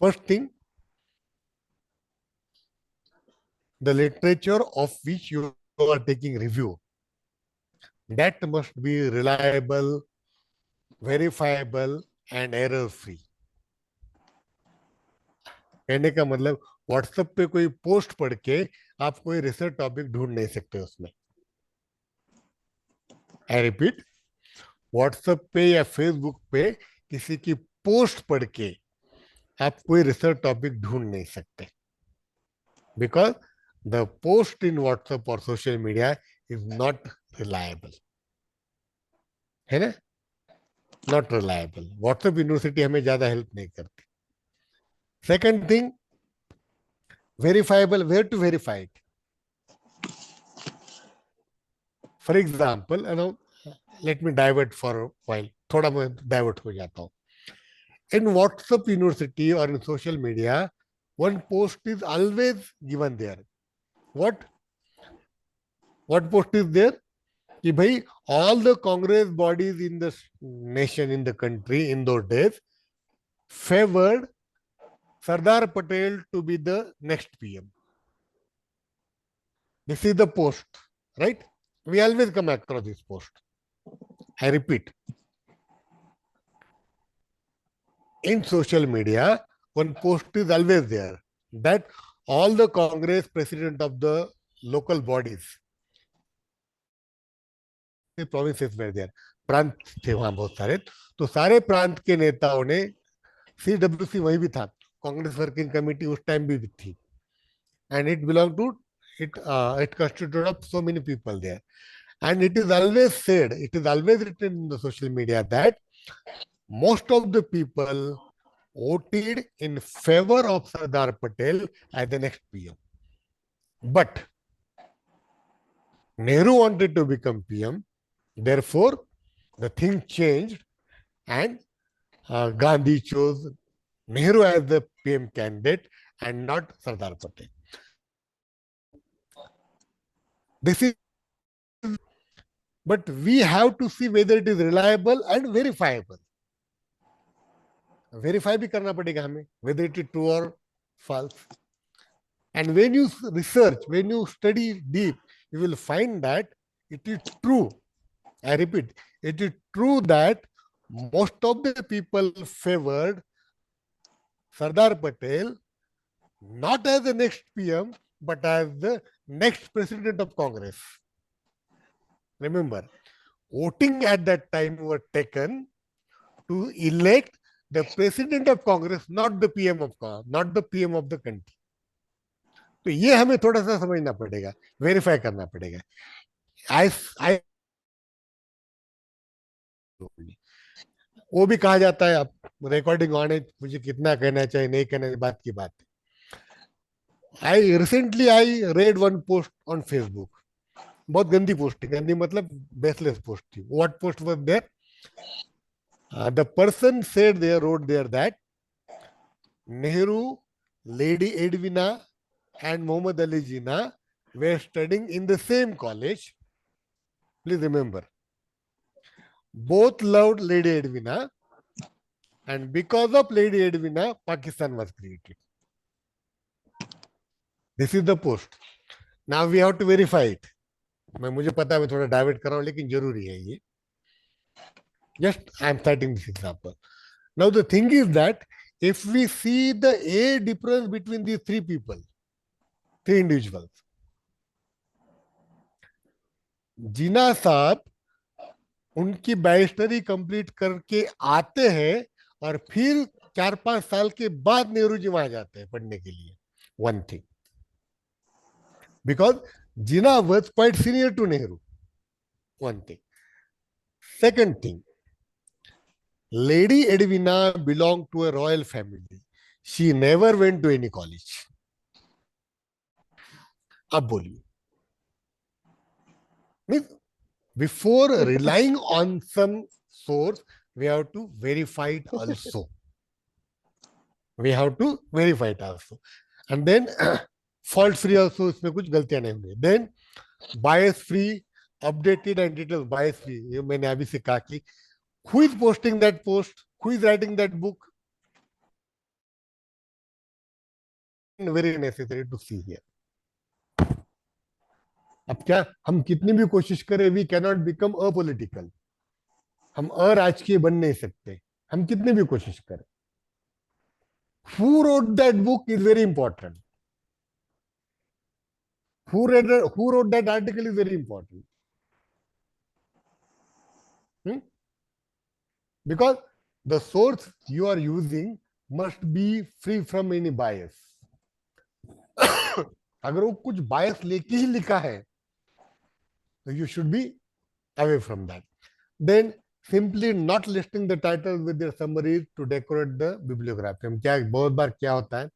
First thing, the literature of which you are taking review, that must be reliable, verifiable and error free. कहने का मतलब WhatsApp पे कोई post पढ़ के आप कोई रिसर्च टॉपिक ढूंढ नहीं सकते उसमें. आई रिपीट, व्हाट्सएप पे या फेसबुक पे किसी की पोस्ट पढ़ के आप कोई रिसर्च टॉपिक ढूंढ नहीं सकते, because the post in WhatsApp और social media is not reliable. है ना? Not reliable. व्हाट्सएप यूनिवर्सिटी हमें ज्यादा हेल्प नहीं करती. Second thing, verifiable. Where to verify it? For example, let me divert for a while. थोड़ा मैं divert हो जाता हूँ. In WhatsApp University or in social media, one post is always given there. What? What post is there? कि भाई all the Congress bodies in the nation, in the country, in those days, favored Sardar Patel to be the next PM. This is the post, right? We always come across this post. I repeat, in social media, one post is always there that all the Congress president of the local bodies, the provinces were there, प्रांत थे वहां बहुत सारे, तो सारे प्रांत के नेताओं ने, CWC वही भी था, कांग्रेस वर्किंग कमेटी उस टाइम भी थी, and it belonged to it constituted of so many people there. And it is always said, it is always written in the social media that most of the people voted in favor of Sardar Patel as the next PM. But Nehru wanted to become PM, therefore the thing changed and Gandhi chose Nehru as the PM candidate and not Sardar Patel. This is, but we have to see whether it is reliable and verifiable. Verify भी करना पड़ेगा हमें, whether it is true or false. And when you research, when you study deep, you will find that it is true. I repeat, it is true that most of the people favored Sardar Patel not as the next PM, but as the next president of Congress. Remember, voting at that time were taken to elect the president of Congress, not the PM of not the PM of the country. तो ये हमें थोड़ा सा समझना पड़ेगा, verify करना पड़ेगा. आई वो भी कहा जाता है, आप रिकॉर्डिंग ऑन है, मुझे कितना कहना चाहिए नहीं कहना चाहिए बात की बात है. I read one post on Facebook, बहुत गंदी पोस्ट थी, गंदी मतलब बेसलेस पोस्ट थी. What post was there? The person said there, wrote there that Nehru, lady Edwina and Muhammad Ali Jinnah were studying in the same college. Please remember, both loved Lady Edwina, and because of Lady Edwina, Pakistan was created. This is the post. Now we have to verify it. मैं मुझे पता है मैं थोड़ा divert कर रहा हूँ, लेकिन जरूरी है ये. Just I am citing this example. Now the thing is that if we see the age difference between these three people, three individuals, जीना साहब उनकी बैरिस्टरी कंप्लीट करके आते हैं और फिर 4-5 साल के बाद नेहरू जी वहां जाते हैं पढ़ने के लिए. One thing, because Jinnah was quite senior to Nehru. One thing. Second thing, lady Edwina belong to a royal family. She never went to any college. अब बोलिए, before relying on some source, we have to verify it also. We have to verify it also. And then fault free also, इसमें कुछ गलतियां नहीं होंगी. Then bias free, updated and detailed bias free. ये मैंने अभी से कहा कि who is posting that post, who is writing that book, very necessary to see here. अब क्या हम कितनी भी कोशिश करें, वी कैनॉट बिकम अपोलिटिकल, हम अराजकीय बन नहीं सकते, हम कितनी भी कोशिश करें. Who wrote that book is very important. Who wrote that article is very important. Hmm? Because the source you are using must be free from any bias. अगर वो कुछ बायस लेके ही लिखा है, तो you should be away from that. Then simply not listing the title with their summaries to decorate the bibliography. हम क्या बहुत बार क्या होता है,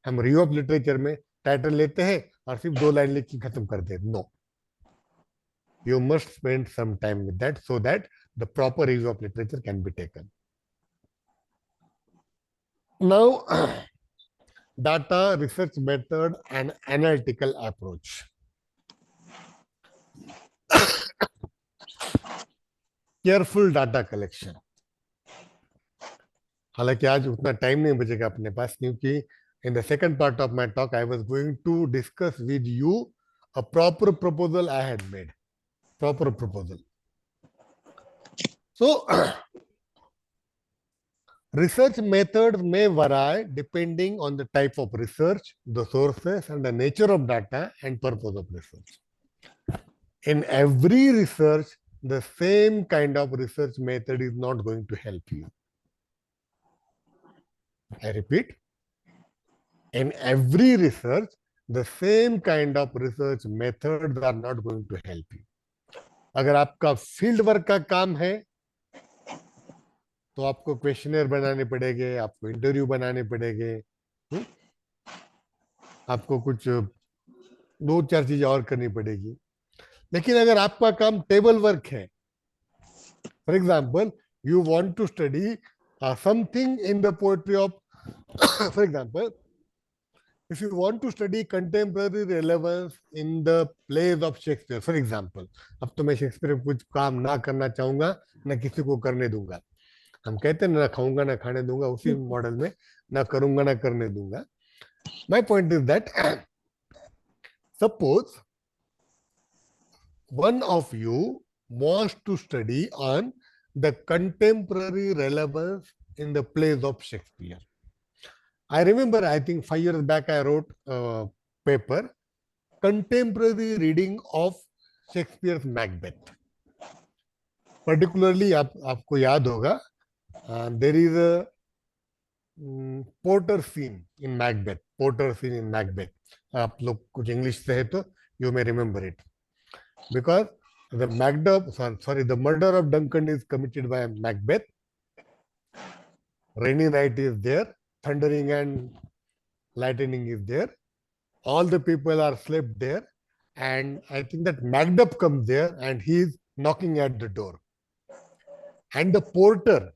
हम रिव्यू ऑफ लिटरेचर में टाइटल लेते हैं और सिर्फ 2 लाइन लिख के खत्म कर देते. No, you must spend some time with that so that the proper review of literature can be taken. Now, data, research method, and analytical approach. Careful data collection. हालांकि आज उतना टाइम नहीं बचेगा अपने पास, क्योंकि in the second part of my talk I was going to discuss with you a proper proposal I had made. Proper proposal. So, research methods may vary depending on the type of research, the sources, and the nature of data and purpose of research. In every research, the same kind of research method is not going to help you. I repeat, in every research, the same kind of research methods are not going to help you. अगर आपका field work का काम है, तो आपको questionnaire बनाने पड़ेंगे, आपको इंटरव्यू बनाने पड़ेंगे, आपको कुछ 2-4 चीजें और करनी पड़ेगी. लेकिन अगर आपका काम टेबल वर्क है, for example you want to study something in the poetry of, for example if you want to study contemporary relevance in the plays of Shakespeare, for example, अब तो मैं शेक्सपियर में कुछ काम ना करना चाहूंगा, ना किसी को करने दूंगा. हम कहते हैं ना खाऊंगा ना खाने दूंगा, उसी मॉडल में ना करूंगा ना करने दूंगा. My point is that suppose one of you wants to study on the contemporary relevance in the plays of Shakespeare. I remember, I think 5 years back, I wrote a paper, contemporary reading of Shakespeare's Macbeth. Particularly, आपको याद होगा, there is a porter scene in Macbeth. Porter scene in Macbeth. आप लोग कुछ English से है तो you may remember it, because the the murder of Duncan is committed by Macbeth. Rainy night is there. Thundering and lightning is there. All the people are slept there. And I think that Macduff comes there and he's knocking at the door. And the porter,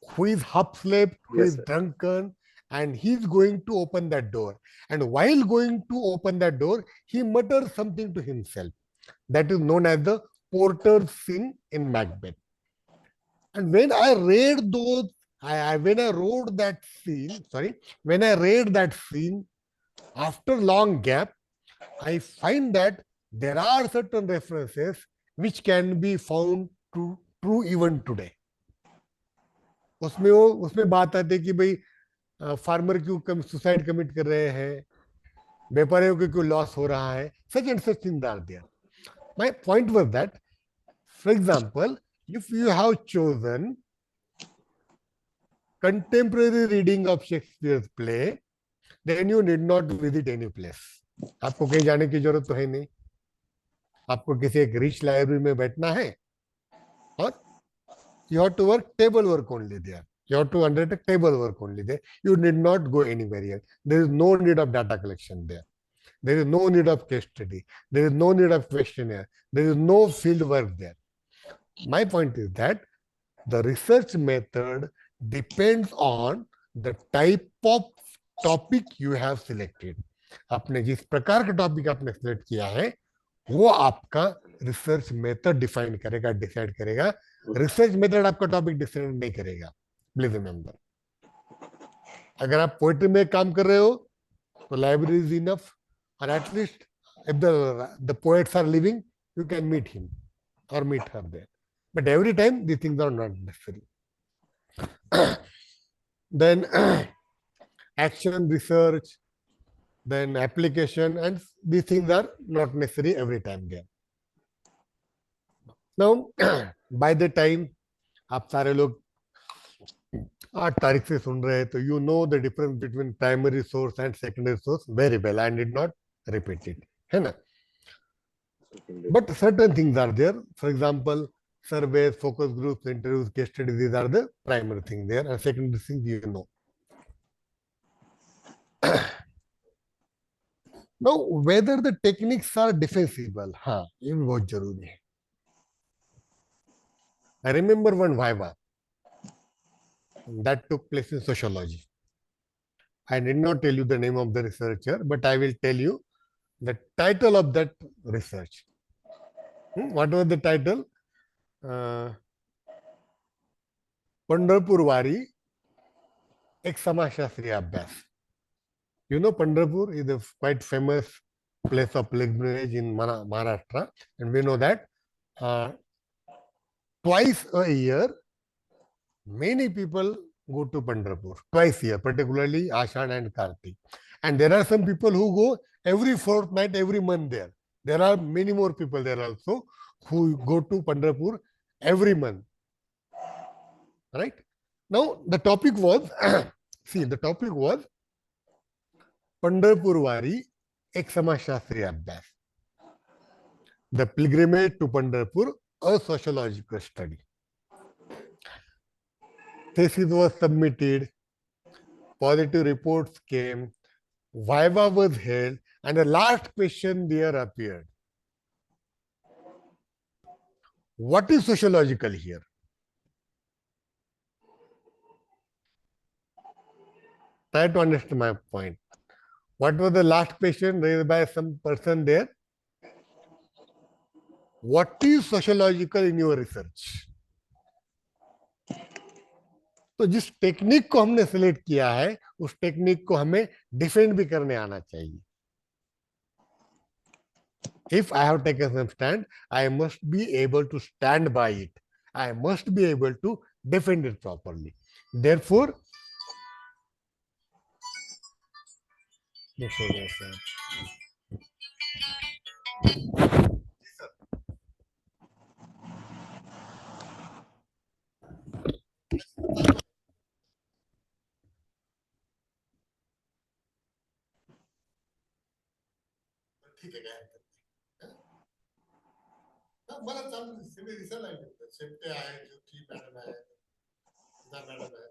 who is half slept, who is drunken, and he's going to open that door. And while going to open that door, he mutters something to himself. That is known as the porter's scene in Macbeth. And when I read those, when I wrote that scene, when I read that scene, after long gap, I find that there are certain references which can be found true even today. उसमें बात आती है कि भाई farmer क्यों suicide commit कर रहे हैं, व्यापारियों को क्यों लॉस हो रहा है, such and such things are there. My point was that, for example, if you have chosen contemporary reading of Shakespeare's play, then you need not visit any place. आपको कहीं जाने की जरूरत तो है नहीं. आपको किसी एक रिच लाइब्रेरी में बैठना है और you have to work table work only there. You have to undertake table work only there. You need not go anywhere else. There is no need of data collection there. There is no need of case study. There is no need of questionnaire. There is no field work there. My point is that the research method depends on the type of topic you have selected. आपने जिस प्रकार का topic आपने select किया है, वो आपका research method define करेगा, डिसाइड करेगा. रिसर्च मेथड आपका टॉपिक डिसाइड नहीं करेगा. प्लीज रिमेंबर, अगर आप पोएट्री में काम कर रहे हो So library is enough, or at least if the poets are living, you can meet him or meet her there. But every time these things are not necessary. Then action, research, then application, and these things are not necessary every time there. Now, by the time आप सारे लोग 8 तारीख से सुन रहे हैं तो you know the difference between primary source and secondary source very well. I did not repeat it, है ना? But certain things are there. For example, surveys, focus groups, interviews, case studies, these are the primary things there, and secondary things you know. Now, whether the techniques are defensible, हाँ, ये भी बहुत जरूरी है. I remember one viva that took place in sociology. I did not tell you the name of the researcher, but I will tell you the title of that research. What was the title? Pandharpur वारी एक समाजशास्त्रीय अभ्यास. You know, Pandharpur is a quite famous place of pilgrimage in Maharashtra, and we know that twice a year, many people go to Pandharpur twice a year, particularly Ashad and Kartik. And there are some people who go every fortnight, every month there. There are many more people there also who go to Pandharpur every month. Right? Now, the topic was, see, the topic was Pandharpur वारी एक समाजशास्त्रीय अभ्यास. The pilgrimage to Pandharpur, a sociological study. Thesis was submitted, positive reports came, viva was held, and the last question there appeared. What is sociological here? Try to understand my point. What was the last question raised by some person there? What is sociological in your research? तो जिस technique को हमने select किया है उस technique को हमें defend भी करने आना चाहिए. If I have taken some stand, I must be able to stand by it. I must be able to defend it properly. Therefore, ठीक है क्या? मला चालू सिमी दिसायला लागले. शेपटे आहे, ज्योती मॅडम आहे, सुधा मॅडम आहे.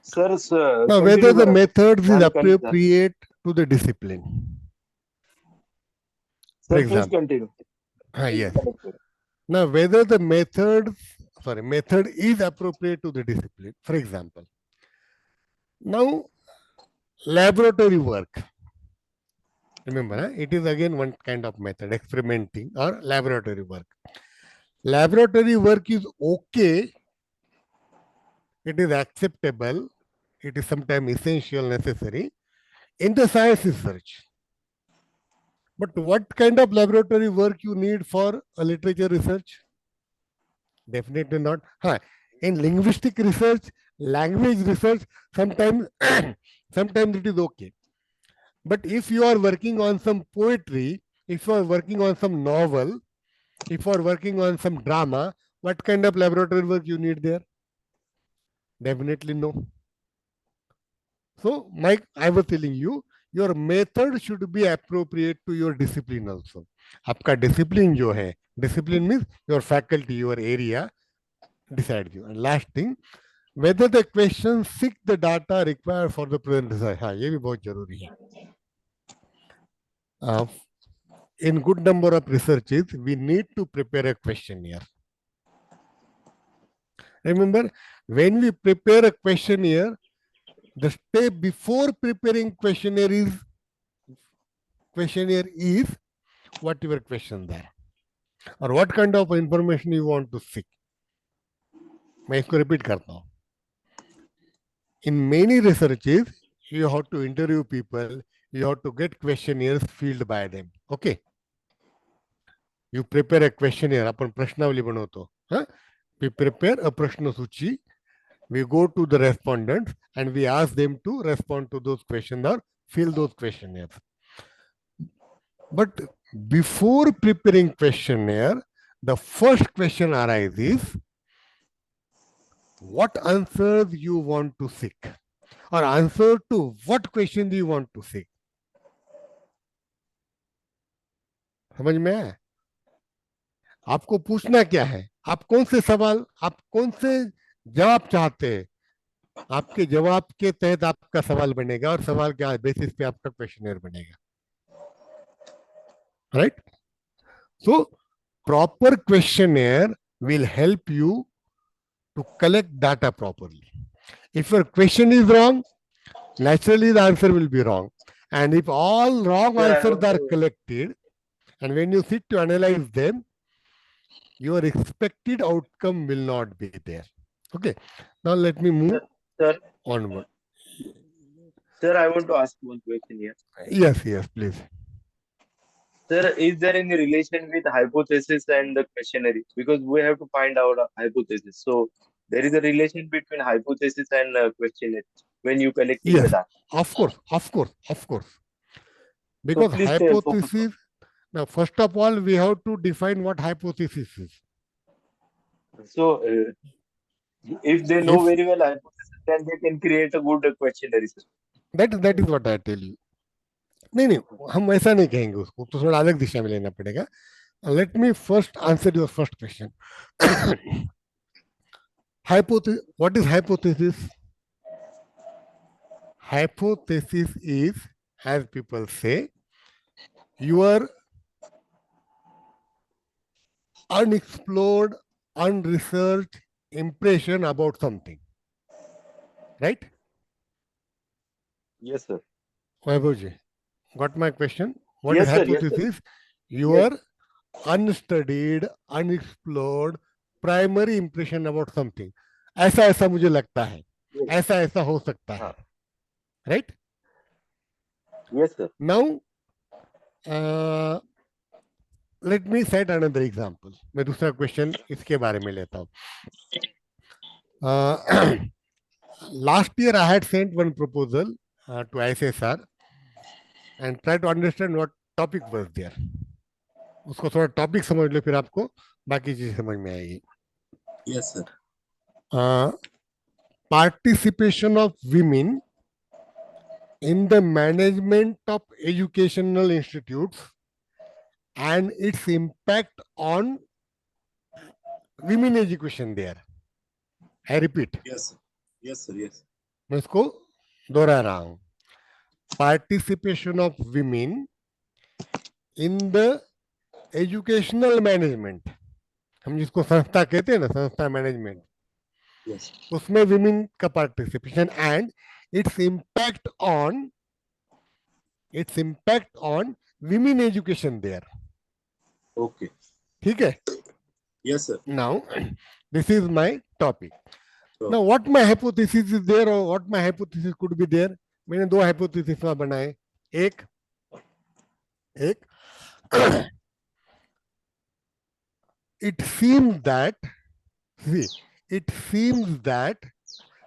Sir, Now, whether the methods is appropriate to the discipline. For sir, please example, continue. yes. Now, whether the method is appropriate to the discipline. For example, now laboratory work. Remember, it is again one kind of method, experimenting or laboratory work. Laboratory work is okay. It is acceptable. It is sometimes essential, necessary in the science research. But what kind of laboratory work you need for a literature research? Definitely not. In linguistic research, language research, sometimes it is okay. But if you are working on some poetry, if you are working on some novel, if you are working on some drama, what kind of laboratory work you need there? Definitely no. So, Mike, I was telling you, your method should be appropriate to your discipline also. आपका discipline जो है, discipline means your faculty, your area, decide you. And last thing, whether the questions seek the data required for the present research. हाँ, ये भी बहुत जरूरी है. In good number of researches, we need to prepare a questionnaire. Remember, when we prepare a questionnaire, the step before preparing questionnaire is what your questions are or what kind of information you want to seek. मैं इसको repeat करता हूँ. In many researches, you have to interview people, you have to get questionnaires filled by them. Okay. You prepare a questionnaire, अपन प्रश्नावली बनवतो. हाँ? We prepare a प्रश्न सूची. We go to the respondents and we ask them to respond to those questions or fill those questionnaires. But before preparing questionnaire, the first question arises, what answers you want to seek? Or answer to what question do you want to seek? समझ में आया? आपको पूछना क्या है, आप कौन से सवाल, आप कौन से जवाब चाहते हैं, आपके जवाब के तहत आपका सवाल बनेगा और सवाल के बेसिस पे आपका क्वेश्चनर बनेगा. Right? So proper questioner will help you to collect data properly. If your question is wrong, naturally the answer will be wrong. And if all wrong answers are collected, and when you sit to analyze them, your expected outcome will not be there. Okay. Now let me move onward. Sir, I want to ask one question here. Yes, please. Sir, is there any relation with hypothesis and the questionnaire? Because we have to find out a hypothesis. So there is a relation between hypothesis and questionnaire when you collect the Yes, data. of course. Because So please hypothesis, now first of all, we have to define what hypothesis is. So if they know very well hypothesis, then they can create a good questionnaire. That is what I tell you. नहीं, हम ऐसा नहीं कहेंगे उसको, तो थोड़ा अलग दिशा में लेना पड़ेगा. Let me first answer your first question. Hypothesis. What is hypothesis? Hypothesis is, as people say, your unexplored, unresearched impression about something. Right? Yes, sir. Vaibhavji, got my question? What Yes, is sir, hypothesis? yes, sir. Your unstudied, unexplored primary impression about something. ऐसा ऐसा मुझे लगता है, ऐसा ऐसा हो सकता है. Right? Yes, sir. Now, let me set another example. मैं दूसरा क्वेश्चन इसके बारे में लेता हूँ. Last year I had sent one proposal to ISSR and try to understand what topic was there. उसको थोड़ा टॉपिक समझ लो, फिर आपको बाकी चीज समझ में आएगी. Yes, sir. Participation of women in the management of educational institutes and its impact on women education there. I repeat. Yes, sir. Yes, sir. Yes. मैं इसको दोहरा रहा हूं. Participation of women in the educational management, हम जिसको संस्था कहते हैं ना, संस्था मैनेजमेंट, Yes. उसमें women का participation and its impact on women education there. Okay. ठीक है? Yes, sir. Now, this is my topic. Sure. Now, what my hypothesis is there or what my hypothesis could be there? मैंने दो hypothesis बनाए. एक it seems that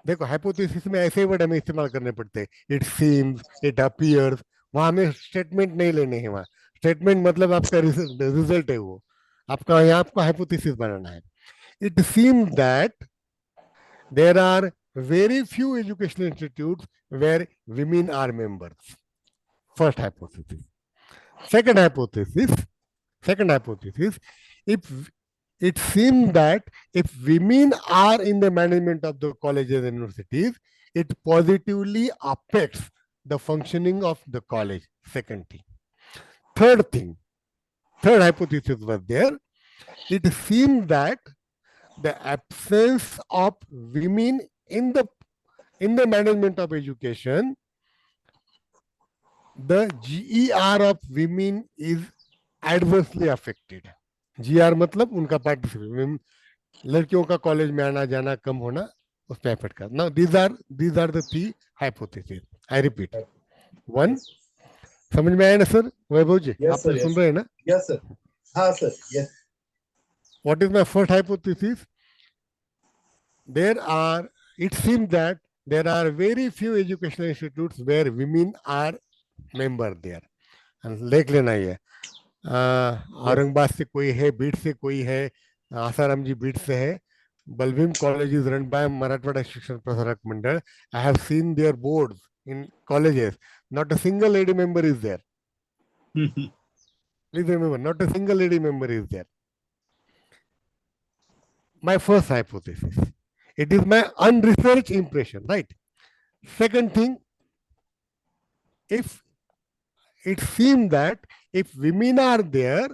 देखो hypothesis में ऐसे word हमें इस्तेमाल करने पड़ते हैं. It seems, it appears. वहां हमें स्टेटमेंट नहीं लेने हैं. वहां स्टेटमेंट मतलब आपका रिजल्ट है, वो आपका यहाँ आपको hypothesis बनाना है. It seems that there are very few educational institutes where women are members. First hypothesis. Second hypothesis, if it seems that if women are in the management of the colleges and universities, it positively affects the functioning of the college. Second thing. Third hypothesis was there. It seems that the absence of women in the management of education, the GER of women is adversely affected. GR मतलब उनका participation, लड़कियों का college में आना जाना कम होना, उस पर इफेक्ट करना. Now these are the three hypothesis. I repeat. One, Yes. समझ में आया ना सर? वैभव जी, Yes, आप sir. मुझे सुन Yes. रहे हैं ना? Yes, sir. हाँ, sir. Yes. What is my first hypothesis? There are, it seems that there are very few educational institutes where women are member there. देख लेना ये. औरंगाबाद से कोई है, बीट से कोई है, आसाराम जी बीट से है. Balbim College is run by Marathwada Shikshan Prasarak Mandal. I have seen their boards in colleges. Not a single lady member is there. Please remember, not a single lady member is there. My first hypothesis. It is my unresearched impression, right? Second thing, if it seems that if women are there,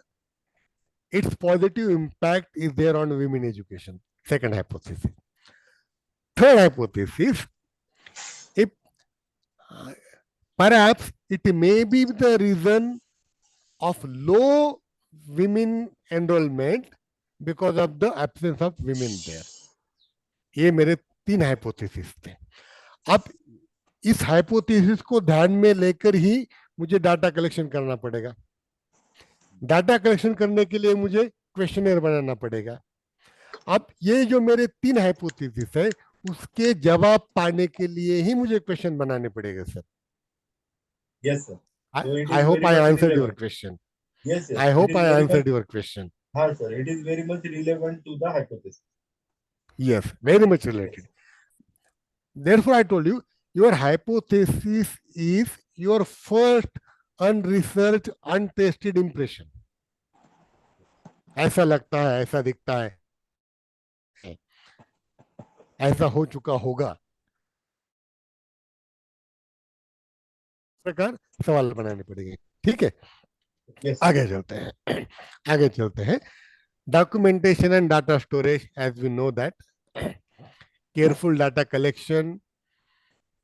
its positive impact is there on women education. Second hypothesis. Third hypothesis, if perhaps it may be the reason of low women enrollment because of the absence of women there. ये मेरे 3 hypothesis थे. अब इस hypothesis को ध्यान में लेकर ही मुझे डाटा कलेक्शन करना पड़ेगा. डाटा कलेक्शन करने के लिए मुझे क्वेश्चनर बनाना पड़ेगा. अब ये जो मेरे 3 हाइपोथेसिस है, उसके जवाब पाने के लिए ही मुझे क्वेश्चन बनाने पड़ेगा sir. Yes, sir. So it I is hope very I much answered your relevant. question. Yes, yes. I hope It is I very answered much. your question. हाँ, sir. It is very much relevant to the hypothesis. Yes, very much related. Therefore, I told you, your hypothesis is your first unresearched, untested impression. ऐसा लगता है, ऐसा दिखता है, ऐसा हो चुका होगा, इस प्रकार सवाल बनाने पड़ेंगे. ठीक है, Yes. आगे चलते हैं. आगे चलते हैं. Documentation and data storage, as we know that careful data collection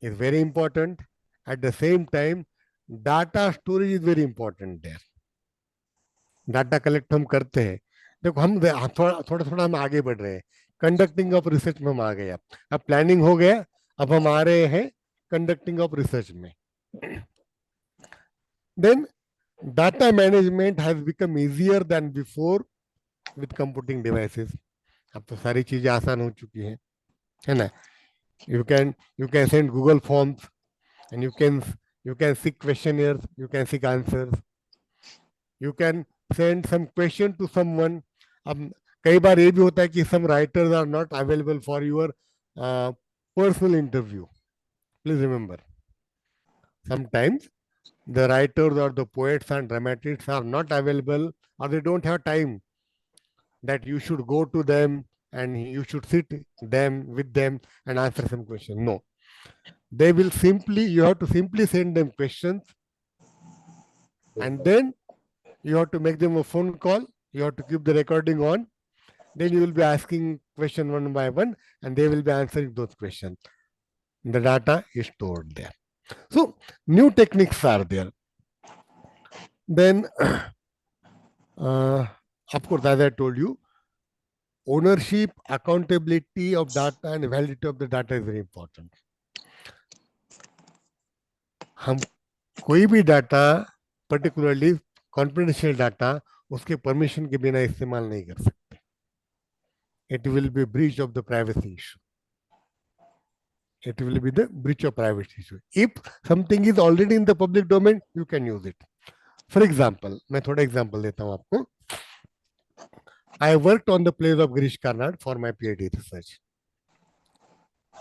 is very important. At the same time, data storage is very important there. Data collect हम करते हैं. देखो हम थोड़ा थोड़ा थोड़ा हम आगे बढ़ रहे हैं. कंडक्टिंग ऑफ रिसर्च में हम आ गए. अब प्लानिंग हो गया, अब हम आ रहे हैं कंडक्टिंग ऑफ रिसर्च में. Then data management has become easier than before with computing devices. अब तो सारी चीजें आसान हो चुकी हैं, है ना. You can send Google forms and you can seek questionnaires, you can seek answers, you can send some question to someone. अब कई बार ये भी होता है कि some writers are not available for your personal interview. Please remember, sometimes the writers or the poets and dramatists are not available, or they don't have time that you should go to them and you should sit them with them and answer some question. No, they will simply, you have to simply send them questions, and then you have to make them a phone call, you have to keep the recording on, then you will be asking question one by one and they will be answering those questions. The data is stored there. So new techniques are there. Then of course, as I told you, ownership, accountability of data and validity of the data is very important. हम कोई भी data, particularly confidential data, उसके permission के बिना इस्तेमाल नहीं कर सकते. It will be breach of the privacy issue. It will be the breach of privacy issue. If something is already in the public domain, you can use it. For example, मैं थोड़ा example देता हूँ आपको. I worked on the plays of Girish Karnad for my PhD research.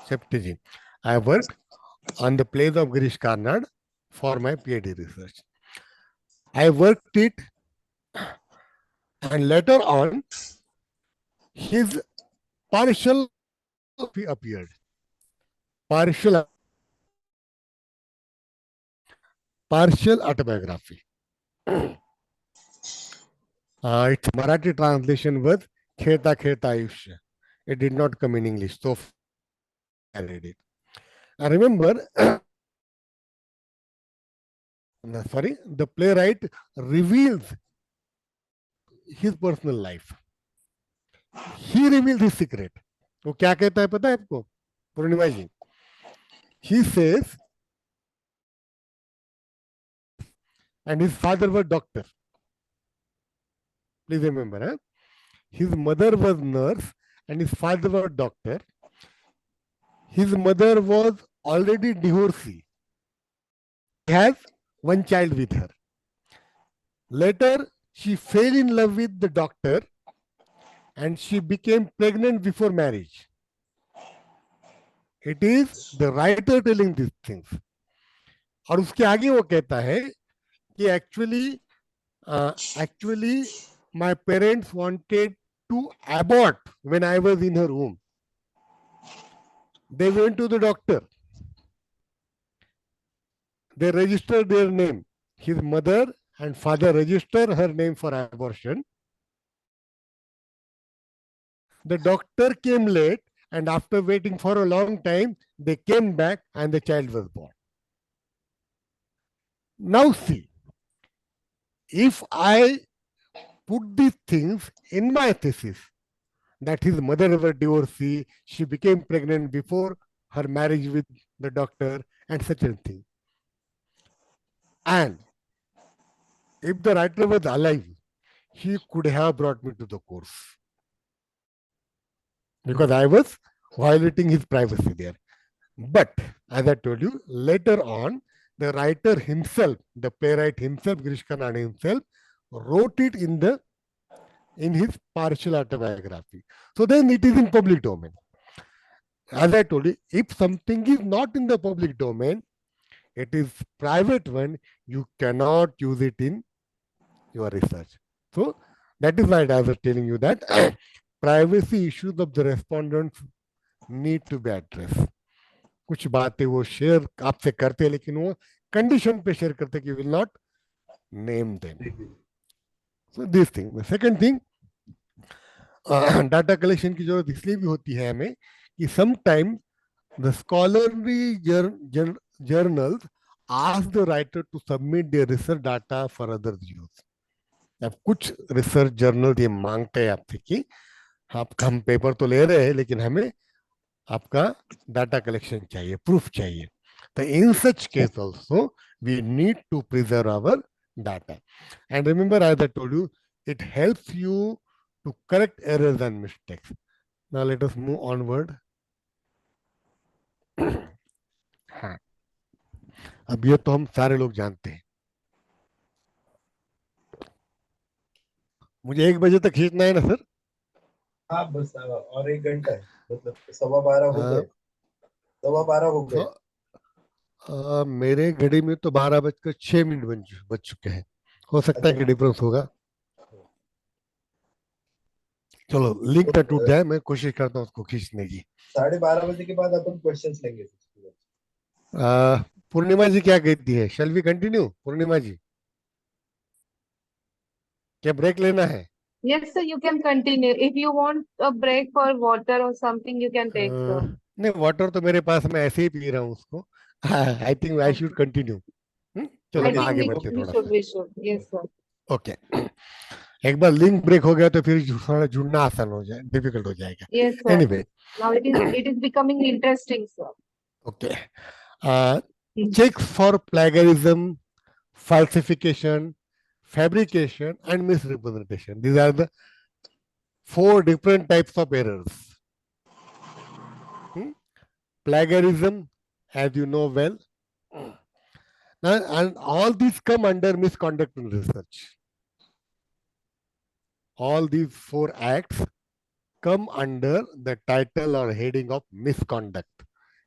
Septi ji, I worked on the plays of Girish Karnad for my PhD research. I worked it, and later on, his partial appeared. Partial autobiography. Its Marathi translation was Kheta Kheta Ayushya. It did not come in English, so I read it. I remember, sorry, the playwright reveals his personal life. He revealed his secret. वो क्या कहता है पता है आपको पूर्णिमा जी? He says, and his father was doctor. Please remember, huh? His mother was nurse and his father was doctor. His mother was already divorcee. He has one child with her. Later, she fell in love with the doctor and she became pregnant before marriage. It is the writer telling these things. और उसके आगे वो कहता है कि actually my parents wanted to abort when I was in her womb. They went to the doctor. They registered their name. His mother and father registered her name for abortion. The doctor came late, and after waiting for a long time, they came back and the child was born. Now see, if I put these things in my thesis, that his mother was divorcee, she became pregnant before her marriage with the doctor, and such a thing. And if the writer was alive, he could have brought me to the course because I was violating his privacy there. But as I told you, later on, the writer himself, the playwright himself, Girish Karnade himself, wrote it in his partial autobiography. So then it is in public domain. As I told you, if something is not in the public domain, it is private one, you cannot use it in your research. So that is why I was telling you that privacy issues of the respondents need to be addressed. कुछ बातें वो share आपसे करते हैं लेकिन वो condition पे share करते कि will not name them. So this thing. The second thing, data collection की जरूरत इसलिए भी होती है हमें कि sometime the scholarly journals ask the writer to submit their research data for other use. अब कुछ रिसर्च जर्नल ये मांगते हैं आपसे कि हम पेपर तो ले रहे हैं लेकिन हमें आपका डाटा कलेक्शन चाहिए, प्रूफ चाहिए. तो in such case also we need to preserve our data. And remember as I told you, it helps you to correct errors and mistakes. Now let us move onward. हाँ, अब ये तो हम सारे लोग जानते हैं. मुझे 1 बजे तक खींचना है ना सर? हाँ बस और 1 घंटा है, मतलब 12:15 हो गए, 12:15 हो गए. मेरे घड़ी में तो 12:06 बज चुके हैं. हो सकता है कि डिफरेंस होगा. चलो लिंक ना टूट जाए, मैं कोशिश करता हूँ उसको खींचने की. 12:30 के बाद अपन क्वेश्चंस लेंगे. पूर्णिमा जी क्या कहती है? Shall we continue? पूर्णिमा जी, क्या ब्रेक लेना है? Yes, sir, you can continue. If you want a break for water or something, you can take, sir. नहीं, वाटर तो मेरे पास, मैं ऐसे ही पी रहा हूँ उसको. आई थिंक आई शुड कंटिन्यू. चलो I मैं think आगे we, बढ़ते we थोड़ा should, सा. we should. Yes, sir. Okay. एक बार लिंक ब्रेक हो गया तो फिर थोड़ा जुड़ना आसान हो जाए, डिफिकल्ट हो जाएगा. Yes, sir. Anyway, Now it is becoming interesting, sir. Okay. Checks for plagiarism, falsification, fabrication, and misrepresentation. These are the 4 different types of errors. Plagiarism, as you know well, and all these come under misconduct in research. All these 4 acts come under the title or heading of misconduct,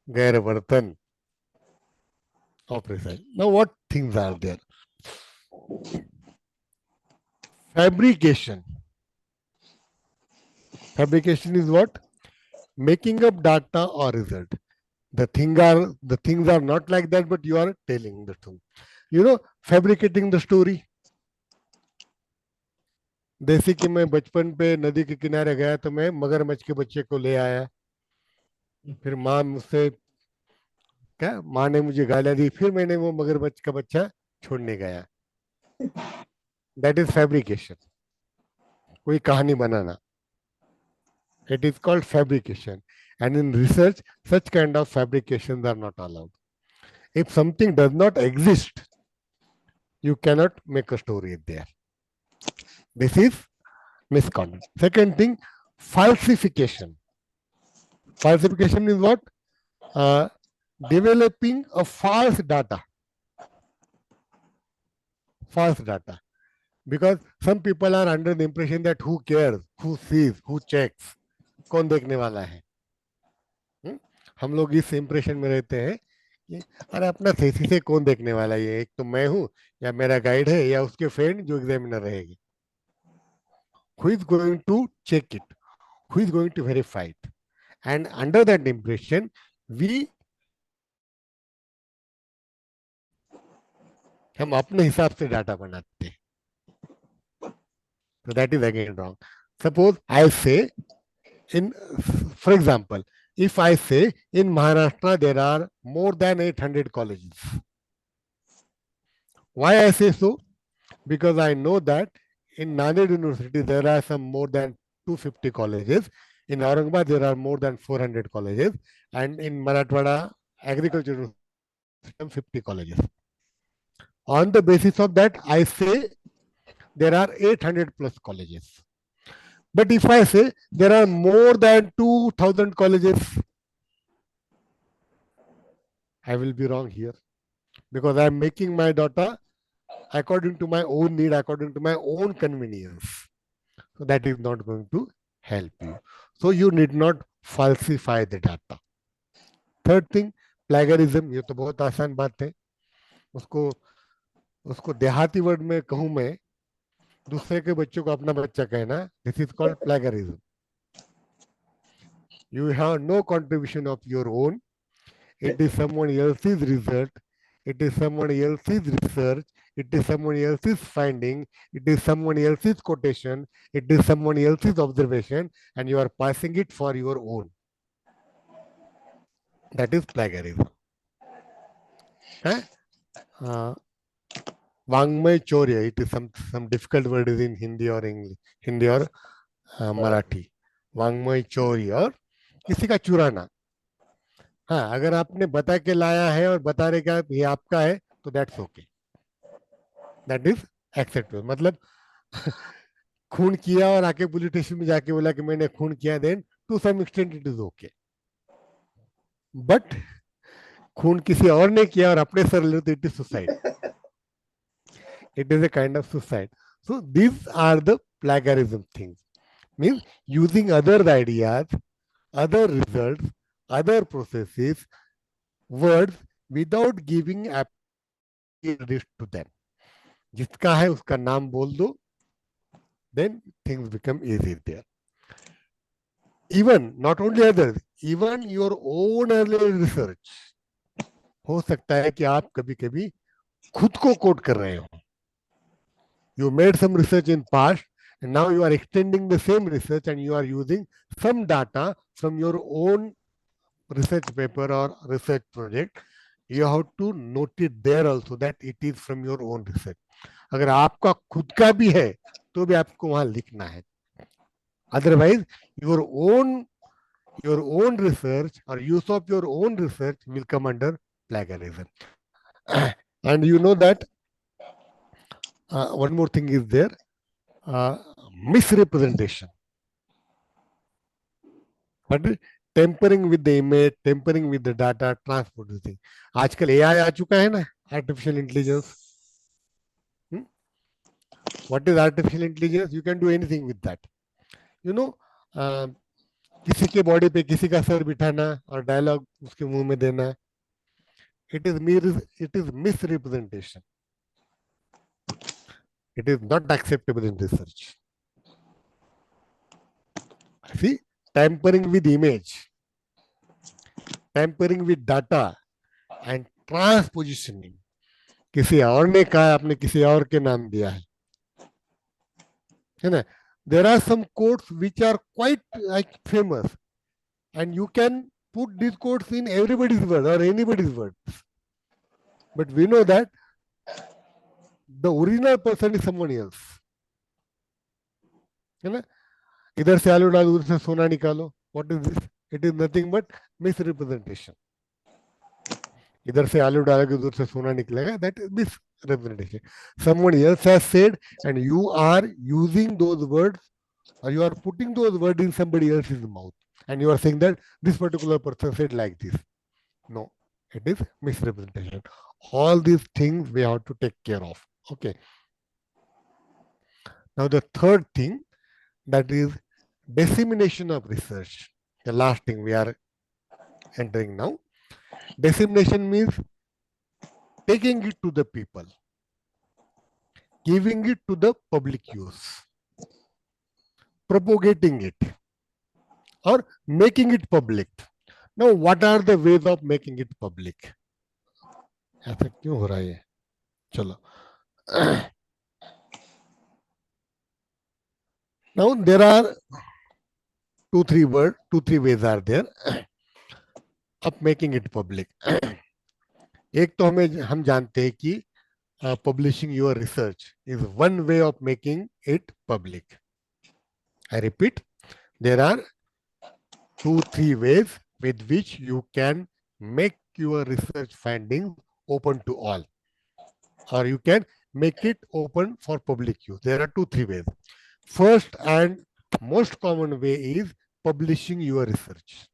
gairavartan of research. Now, what things are there? Fabrication. Fabrication is what? Making up data or result. The things are not like that, but you are telling the truth. Fabricating the story. जैसे कि मैं बचपन पे नदी के किनारे गया तो मैं मगरमच्छ के बच्चे को ले आया, फिर माँ ने मुझे गालियां दी, फिर मैंने वो मगरमच्छ का बच्चा छोड़ने गया. That is fabrication. कोई कहानी बनाना. It is called fabrication. And in research, such kind of fabrications are not allowed. If something does not exist, you cannot make a story there. This is misconduct. Second thing, falsification. Falsification is what? Developing a false data. False data. Because some people are under the impression that who cares, who sees, who checks, कौन देखने वाला है. हम लोग इस impression में रहते हैं कि अरे अपना थीसिस से कौन देखने वाला है, ये एक तो मैं हूं या मेरा गाइड है या उसके फ्रेंड जो एग्जामिनर रहेगी. Who is going to check it? Who is going to verify it? And under that impression, हम अपने हिसाब से डाटा बनाते हैं. So that is again wrong. Suppose I say for example, if I say in Maharashtra there are more than 800 colleges. Why I say so? Because I know that in Nanded University there are some more than 250 colleges. In Aurangabad there are more than 400 colleges, and in Marathwada Agriculture University 50 colleges. On the basis of that, I say there are 800 plus colleges. But if I say there are more than 2000 colleges, I will be wrong here, because I am making my data according to my own need, according to my own convenience. So that is not going to help you. So you need not falsify the data. Third thing, plagiarism. ये तो बहुत आसान बात है. उसको देहाती word में कहूं मैं, दूसरे के बच्चों को अपना बच्चा कहना, this is called plagiarism. You have no contribution of your own. It is someone else's result. It is someone else's research. It is someone else's finding. It is someone else's quotation. It is someone else's observation, and you are passing it for your own. That is plagiarism. Vangmay Chorya. It is some difficult word is in Hindi or English, Hindi or Marathi. Vangmay Chorya और किसी का चुराना. हाँ, अगर आपने बता के लाया है और बता रहे क्या ये आपका है, तो that's okay, that is acceptable. मतलब खून किया और आके पुलिस स्टेशन में जाके बोला कि मैंने खून किया, then to some extent it is okay. But खून किसी और ने किया और अपने सर ले, तो it is suicide. It is a kind of suicide. So these are the plagiarism things. Means using other ideas, other results, other processes, words without giving credit to them. जिसका है उसका नाम बोल दो, then things become easy there. Even not only others, even your own earlier research. हो सकता है कि आप कभी कभी खुद को कोट कर रहे हो. You made some research in past, and now you are extending the same research and you are using some data from your own research paper or research project. You have to note it there also that it is from your own research. अगर आपका खुद का भी है तो भी आपको वहां लिखना है. Otherwise, your own research or use of your own research will come under plagiarism. And you know that one more thing is there, misrepresentation. But tampering with the image, tampering with the data, transposing. आजकल AI आ चुका है ना, artificial intelligence. What is artificial intelligence? You can do anything with that. You know, किसी के body पे किसी का sir बिठाना और डायलॉग उसके मुंह में देना. It is misrepresentation. It is not acceptable in research. See, tampering with image, tampering with data, and transpositioning. किसी और ने कहा, आपने किसी और के नाम दिया है ना? There are some quotes which are quite like famous, and you can put these quotes in everybody's word or anybody's words. But we know that the original person is someone else. है ना, इधर से आलू डालो उधर से सोना निकालो, what is this? It is nothing but misrepresentation. इधर से आलू डालोगे उधर से सोना निकलेगा, that is misrepresentation. Someone else has said and you are using those words, or you are putting those words in somebody else's mouth, and you are saying that this particular person said like this. No, it is misrepresentation. All these things we have to take care of. Okay. Now the third thing, that is dissemination of research. The last thing we are entering now. Dissemination means taking it to the people, giving it to the public use, propagating it, or making it public. Now, what are the ways of making it public? ऐसा क्यों हो रहा है? चलो. Now there are two, three ways are there of making it public. एक तो हम जानते हैं कि publishing your research is one way of making it public. I repeat, there are 2, 3 ways with which you can make your research findings open to all, or you can make it open for public use. There are 2, 3 ways. First and most common way is publishing your research.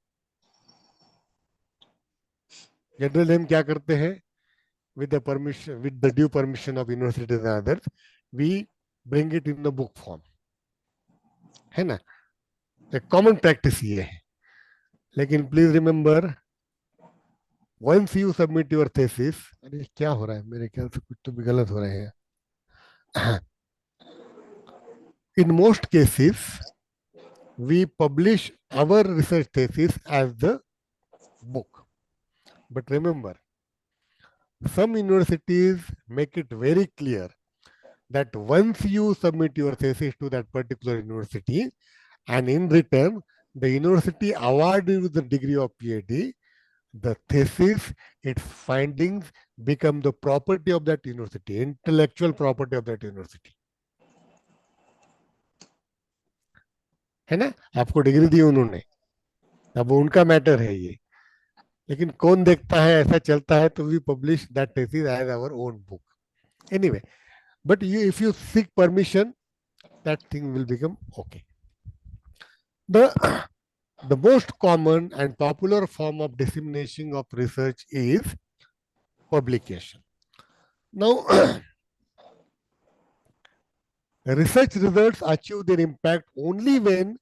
Generally हम क्या करते हैं? With the due permission of universities and others, we bring it in the book form. है ना? The common practice ये है. लेकिन please remember, once you submit your thesis, अरे क्या हो रहा है? मेरे ख्याल से कुछ तो भी गलत हो रहे हैं. In most cases, we publish our research thesis as the book. But remember, some universities make it very clear that once you submit your thesis to that particular university, and in return, the university awards you the degree of PhD, the thesis, its findings become the property of that university, intellectual property of that university. है ना? आपको degree दी उन्होंने, अब उनका matter है ये. लेकिन कौन देखता है? ऐसा चलता है तो we publish that thesis as our own book. Anyway, but you if you seek permission, that thing will become okay. The most common and popular form of dissemination of research is publication. Now, research results achieve their impact only when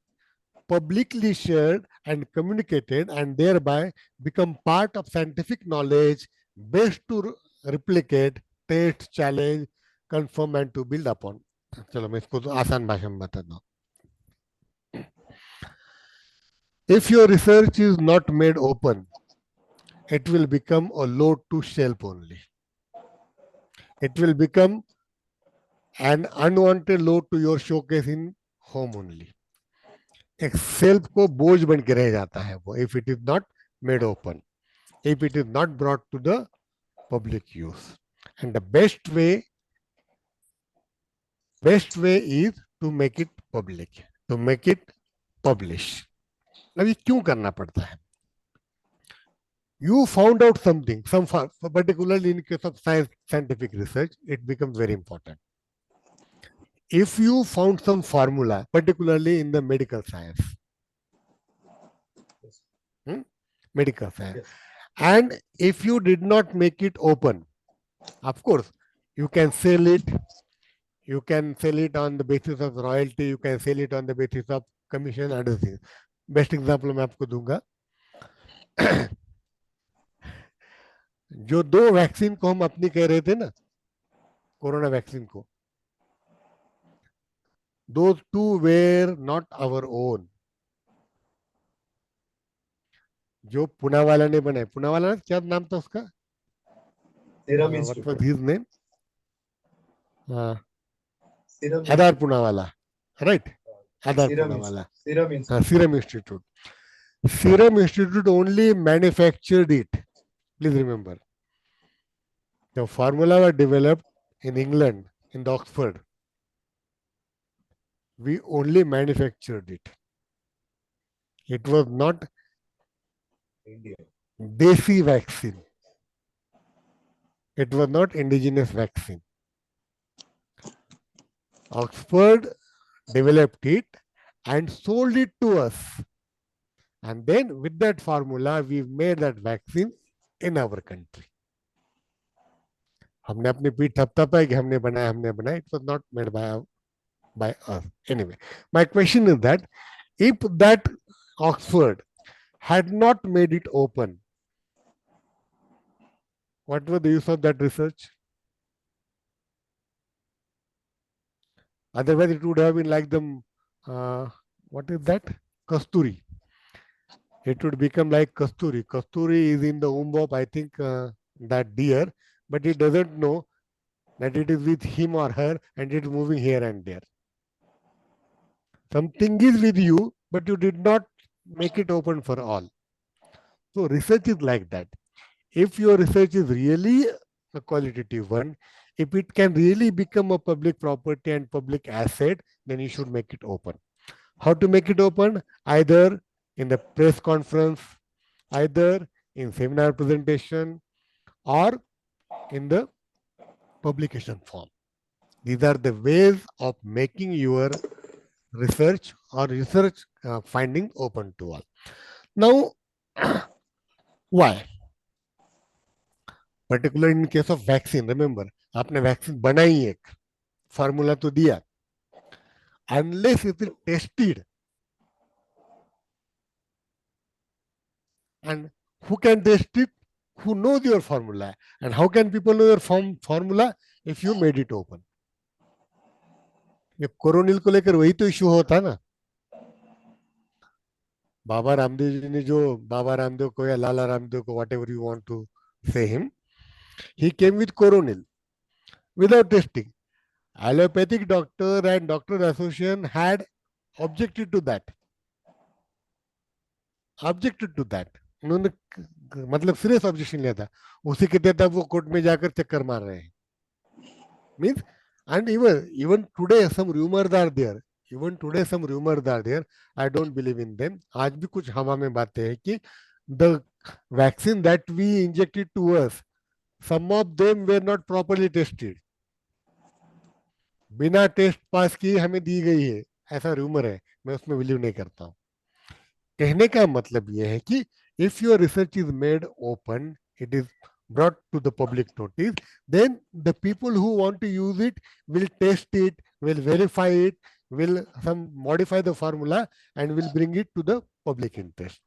publicly shared and communicated, and thereby become part of scientific knowledge based to replicate, test, challenge, confirm and to build upon. चलो मैं इसको तो आसान भाषा में बताता हूँ. If your research is not made open, it will become a load to shelf only. It will become an unwanted load to your showcase in home only. एक सेल्फ को बोझ बन के रह जाता है वो, if it is not made open, if it is not brought to the public use. And the best way is to make it public, to make it publish. अब ये क्यों करना पड़ता है? You found out something, particularly in case of scientific research, it becomes very important. If you found some formula, particularly in the medical science, medical science, and if you did not make it open, of course, you can sell it. You can sell it on the basis of royalty. You can sell it on the basis of commission, other things. Best example मैं आपको दूंगा. जो 2 vaccine को हम अपनी कह रहे थे ना, कोरोना वैक्सीन को, those 2 were not our own. जो पुनावाला ने बनाए, पुनावाला क्या नाम था उसका? Serum what Institute. was his name? Serum Adar Poonawalla, right? Adar Serum Poonawalla. Serum Institute. Serum Institute. Serum Institute only manufactured it. Please remember. The formula was developed in England, in the Oxford. We only manufactured it. It was not India. Desi vaccine. It was not indigenous vaccine. Oxford developed it and sold it to us. And then with that formula, we made that vaccine in our country. हमने अपनी पीठ थपथपाई कि हमने बनाया. It was not made by us. Anyway, my question is that if that Oxford had not made it open, what was the use of that research? Otherwise, it would have been like the what is that? Kasturi. It would become like Kasturi. Kasturi is in the womb of, I think, that deer, but it doesn't know that it is with him or her and it is moving here and there. Something is with you, but you did not make it open for all. So research is like that. If your research is really a qualitative one, if it can really become a public property and public asset, then you should make it open. How to make it open? Either in the press conference, either in seminar presentation, or in the publication form. These are the ways of making your research or research finding open to all. Now, why? Particularly in case of vaccine, remember, आपने vaccine बनाई एक, formula तो दिया. Unless it is tested, and who can test it? Who knows your formula? And how can people know your formula if you made it open? ये कोरोनिल को लेकर वही तो इशू होता ना. बाबा रामदेव जी ने जो बाबा रामदेव को या लाला रामदेव को, whatever you want to say him, he came with coronil without testing. Allopathic doctor and doctor association had objected to that. उन्होंने मतलब सीरियस ऑब्जेक्शन लिया था. उसी के तहत वो कोर्ट में जाकर चक्कर मार रहे हैं. Means and even today some rumors are there. I don't believe in them. आज भी कुछ हवा में बातें हैं कि the vaccine that we injected to us, some of them were not properly tested. बिना टेस्ट पास किए हमें दी गई है, ऐसा रूमर है. मैं उसमें बिलीव नहीं करता हूँ. कहने का मतलब यह है कि if your research is made open, it is brought to the public notice, then the people who want to use it will test it, will verify it, will modify the formula and will bring it to the public interest.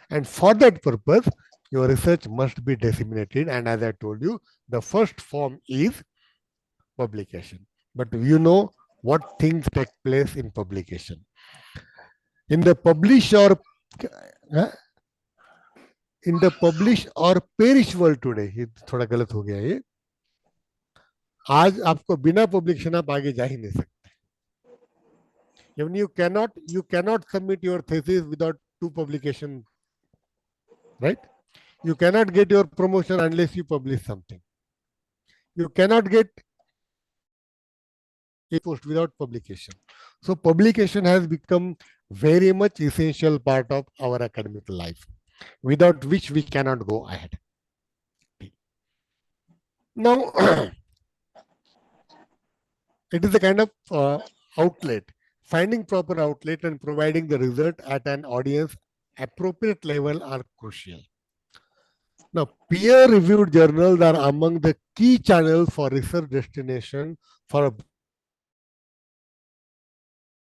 And for that purpose, your research must be disseminated. And as I told you, the first form is publication. But you know what things take place in publication. In the publish or perish world today, ये थोड़ा गलत हो गया ये. आज आपको बिना publication आप आगे जा ही नहीं सकते. Even you cannot submit your thesis without 2 publication, right? You cannot get your promotion unless you publish something. You cannot get a post without publication. So publication has become very much essential part of our academic life, without which we cannot go ahead. Now, it is a kind of outlet. Finding proper outlet and providing the result at an audience appropriate level are crucial. Now, peer-reviewed journals are among the key channels for research destination for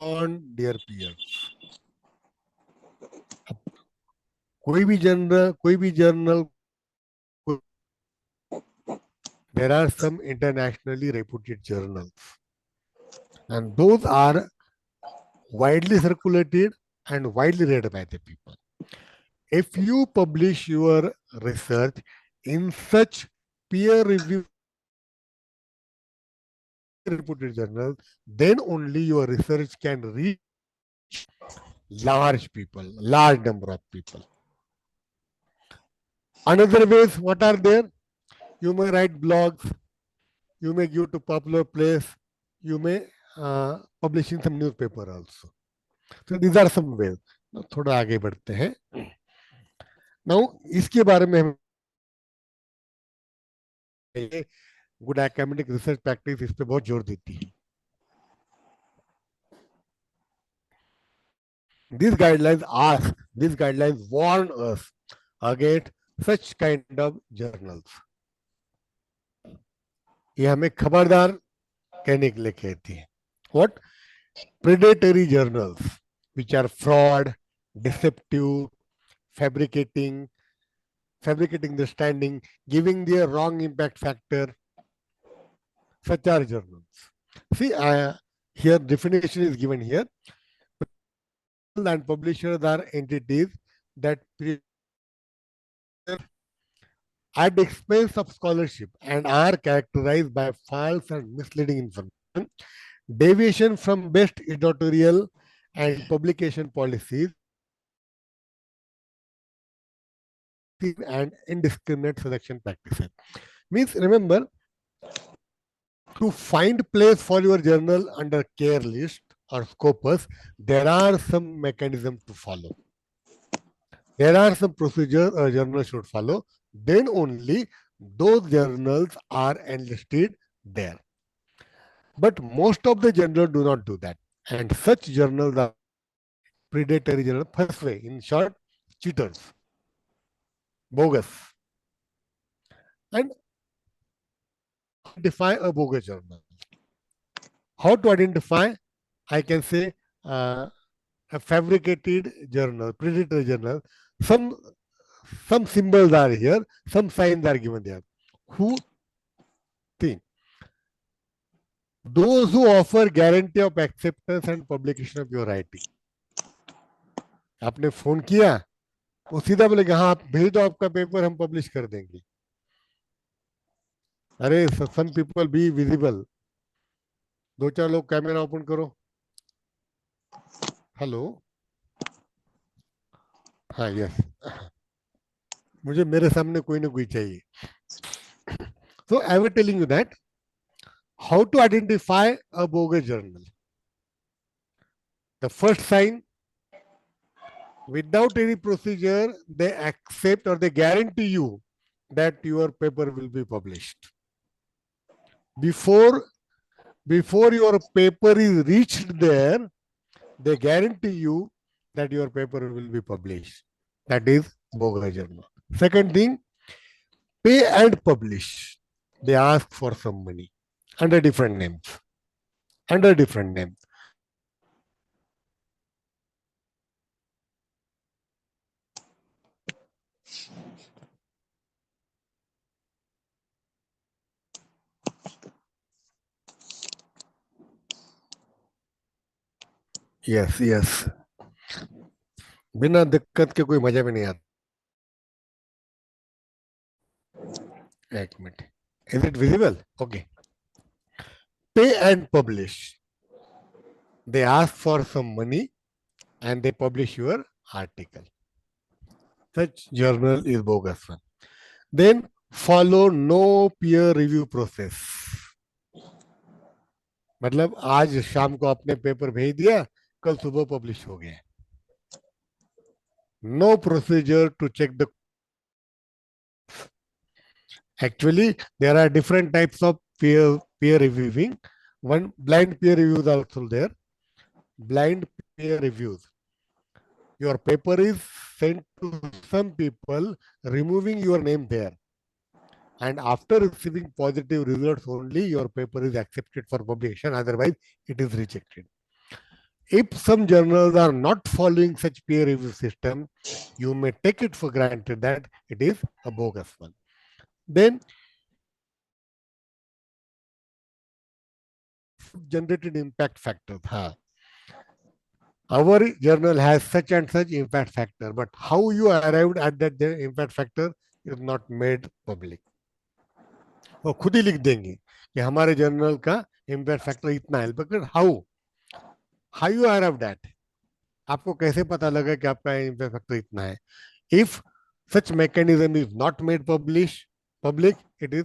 on their peers. कोई भी journal, there are some internationally reputed journals, and those are widely circulated and widely read by the people. If you publish your research in such peer-reviewed reputed journals, then only your research can reach large number of people. Another ways, what are there? You may write blogs, you may give to popular place, you may publishing some newspaper also. So these are some ways. थोड़ा आगे बढ़ते हैं. Now इसके बारे में हम good academic research practice इस पे बहुत जोर देती है. These guidelines warn us against such kind of journals. ये हमें खबरदार कहने के लिए कहती है. What? Predatory journals, which are fraud, deceptive, fabricating the standing, giving their wrong impact factor. Such are journals. See, here definition is given here. And publishers are entities that at the expense of scholarship and are characterized by false and misleading information, deviation from best editorial and publication policies, and indiscriminate selection practices. Means, remember, to find place for your journal under care list or Scopus, there are some mechanisms to follow. There are some procedures a journal should follow. Then only those journals are enlisted there. But most of the journals do not do that. And such journals are predatory journals. First way, in short, cheaters, bogus. And identify a bogus journal. How to identify? I can say a fabricated journal, predatory journal. Some symbols are here, some signs are given there. Who think? Those who offer guarantee of acceptance and publication of your writing. आपने phone किया, वो सीधा बोले हाँ आप भेज दो आपका पेपर, हम पब्लिश कर देंगे. अरे some people be visible. दो चार लोग कैमरा ओपन करो. हेलो. हाँ यस. मुझे मेरे सामने कोई ना कोई चाहिए. So I was telling you that how to identify a bogus journal. The first sign, without any procedure, they accept or they guarantee you that your paper will be published. Before your paper is reached there, they guarantee you that your paper will be published. That is bogus journal. Second thing, pay and publish. They ask for some money under different names. Yes. बिना दिक्कत के कोई मजा में नहीं आता. एक minute. Is it visible? Okay. Pay and publish. They ask for some money and they publish your article. Such journal is bogus one. Then follow no peer review process. मतलब आज शाम को आपने पेपर भेज दिया, कल सुबह पब्लिश हो गया. No procedure to check the. Actually, there are different types of peer reviewing. One, blind peer reviews are also there. Blind peer reviews. Your paper is sent to some people, removing your name there. And after receiving positive results only, your paper is accepted for publication. Otherwise, it is rejected. If some journals are not following such peer review system, you may take it for granted that it is a bogus one. Then generated impact factors. Our journal has such and such impact factor, but how you arrived at that impact factor is not made public. वो खुद ही लिख देंगे कि हमारे journal का impact factor इतना है. But how you arrived at? आपको कैसे पता लगा कि आपका इम्पैक्ट फैक्टर इतना है? If such mechanism is not made public, it is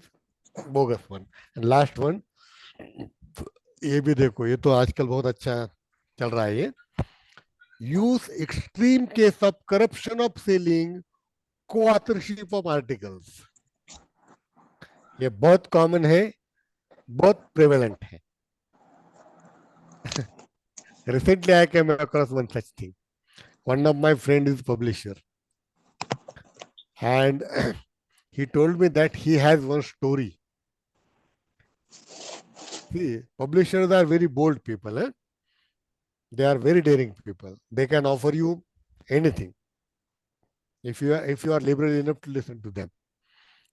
bogus one. And last one, ये भी देखो, ये तो आजकल बहुत अच्छा चल रहा है ये। Use extreme case of corruption of selling co-authorship of articles. ये बहुत कॉमन है, बहुत प्रेवलेंट है। Recently, I came across one such thing. One of my friend is publisher, and he told me that he has one story. See, publishers are very bold people. Eh? They are very daring people. They can offer you anything if you are liberal enough to listen to them.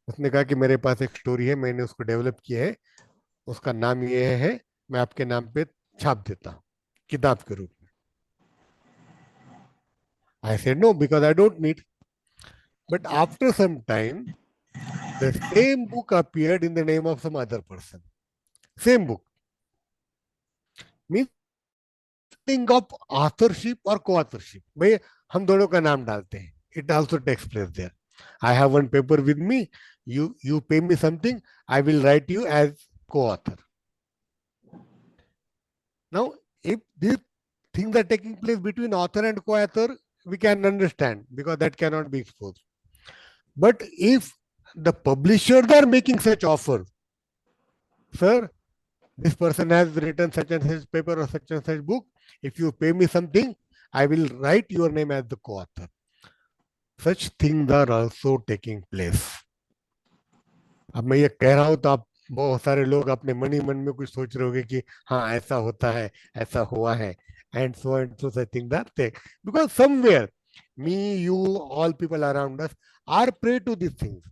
उसने कहा कि मेरे पास एक story है, मैंने उसको develop किया है, उसका नाम ये है, मैं आपके नाम पे छाप देता हूँ किताब के रूप में। I said no because I don't need. But after some time, the same book appeared in the name of some other person. Same book. Means thing of authorship or co-authorship. भाई हम दोनों का नाम डालते हैं. It also takes place there. I have one paper with me. You pay me something. I will write you as co-author. Now, if these things are taking place between author and co-author, we can understand because that cannot be exposed. But if the publishers are making such offers, sir, this person has written such and such paper or such and such book. If you pay me something, I will write your name as the co-author. Such things are also taking place. अब मैं ये कह रहा हूं तो आप बहुत सारे लोग अपने मनी मन में कुछ सोच रहे होंगे कि हाँ ऐसा होता है, ऐसा हुआ है, and so such things are there. Because somewhere, me, you, all people around us are prey to these things.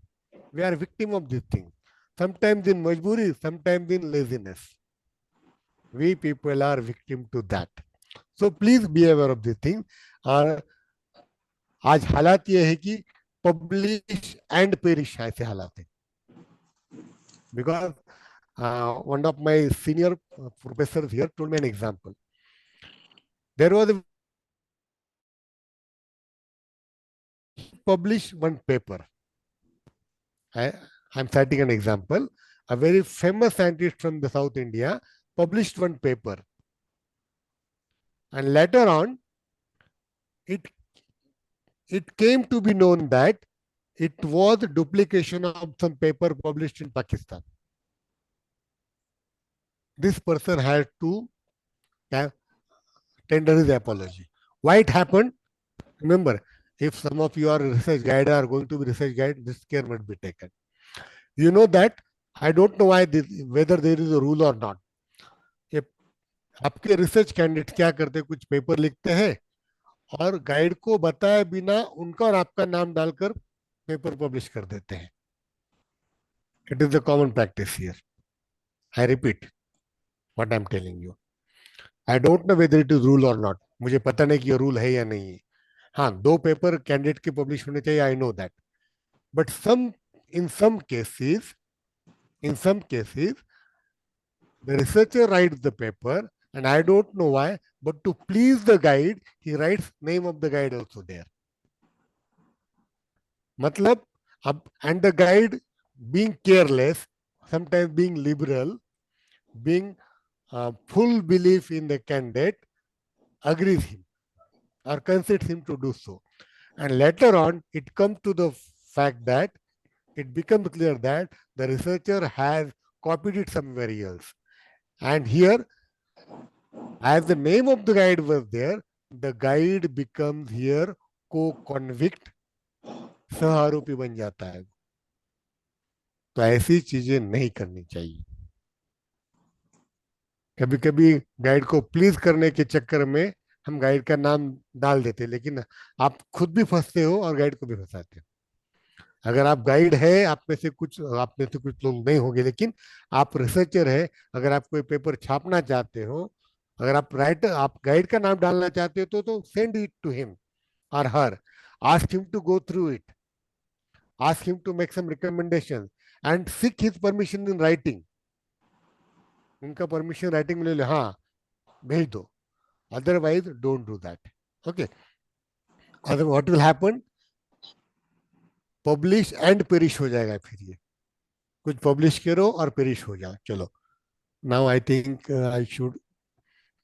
We are victim of these things. Sometimes in majburi, sometimes in laziness. We people are victim to that. So please be aware of these things. और आज हालात ये है कि publish and perish ऐसे हालात है. Because one of my senior professors here told me an example. There was a published one paper. I'm citing an example. A very famous scientist from the South India published one paper. And later on, it came to be known that it was duplication of some paper published in Pakistan. This person had to tender his apology. Why it happened? Remember, if some of you are research guide are going to be research guide, this care must be taken. You know that I don't know why whether there is a rule or not. आपके research candidate क्या करते हैं, कुछ paper लिखते हैं और guide को बताए बिना उनका और आपका नाम डालकर पेपर पब्लिश कर देते हैं. It is the common practice here. I repeat what I am telling you. I don't know whether it is rule और नॉट. मुझे पता नहीं कि ये रूल है या नहीं है. हाँ, 2 पेपर कैंडिडेट के पब्लिश होने चाहिए, I know that. But in some cases the researcher writes the paper and I don't know why, but to please the guide he writes name of the guide also there. मतलब अब, and the guide being careless, sometimes being liberal, being full belief in the candidate, agrees him or concedes him to do so. And later on it comes to the fact that it becomes clear that the researcher has copied it somewhere else. And here, as the name of the guide was there, the guide becomes here co-convict, सह-आरोपी बन जाता है. तो ऐसी चीजें नहीं करनी चाहिए. कभी कभी गाइड को प्लीज करने के चक्कर में हम गाइड का नाम डाल देते, लेकिन आप खुद भी फंसते हो और गाइड को भी फंसाते हो. अगर आप गाइड है, आप में से कुछ लोग नहीं होंगे, लेकिन आप रिसर्चर है, अगर आप कोई पेपर छापना चाहते हो, अगर आप गाइड का नाम डालना चाहते हो तो सेंड इट टू हिम और her. Ask him to go through it, ask him to make some recommendation and seek his permission in writing. उनका परमिशन राइटिंग में ले लो, हाँ भेज दो. Otherwise don't do that. Okay. Other what will happen, publish and perish हो जाएगा. फिर ये कुछ पब्लिश करो और पेरिश हो जाओ. चलो, now I think I should,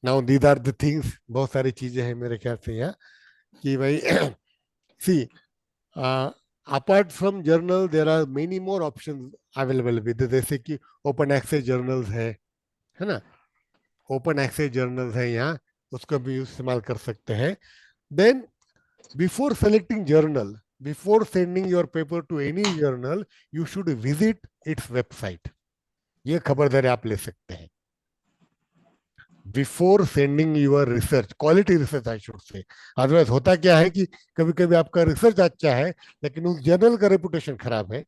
now these are the things, बहुत सारी चीजें हैं मेरे ख्याल से यहाँ कि भाई see apart from journal there are many more option available with, जैसे कि ओपन एक्सेस जर्नल्स है ना, ओपन एक्सेस जर्नल्स है यहाँ, उसको भी इस्तेमाल कर सकते हैं. Then before selecting journal, before sending your paper to any journal, you should visit its website. ये खबरदारी आप ले सकते हैं. Before sending your research, quality research I should say. Otherwise होता क्या है कि कभी कभी आपका रिसर्च अच्छा है लेकिन उस जर्नल का रेपुटेशन खराब है,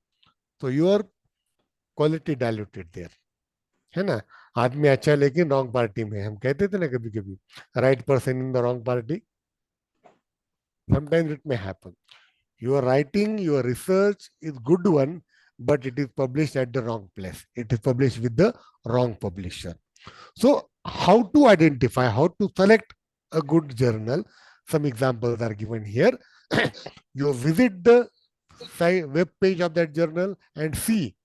तो योर क्वालिटी डायल्यूटेड देयर, है ना. आदमी अच्छा है लेकिन रॉन्ग पार्टी में, हम कहते थे ना कभी कभी, right person in the wrong party. Sometimes it may happen. Your writing, your research is good one, but it is published at the wrong place. It is published with the wrong publisher. So, how to identify, how to select a good journal? Some examples are given here. You visit the web page of that journal and see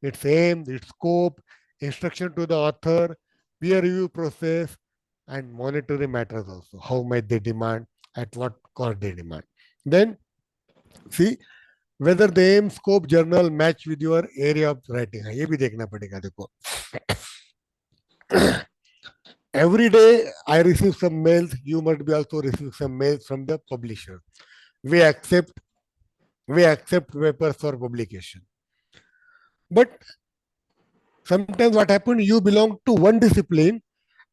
its aim, its scope, instruction to the author, peer review process, and monetary matters also. How much they demand, at what cost they demand. Then see whether the aim, scope, journal match with your area of writing है, ये भी देखना पड़ेगा. देखो, every day I receive some mails, you must be also receive some mails from the publisher. We accept papers for publication, but sometimes what happens, you belong to one discipline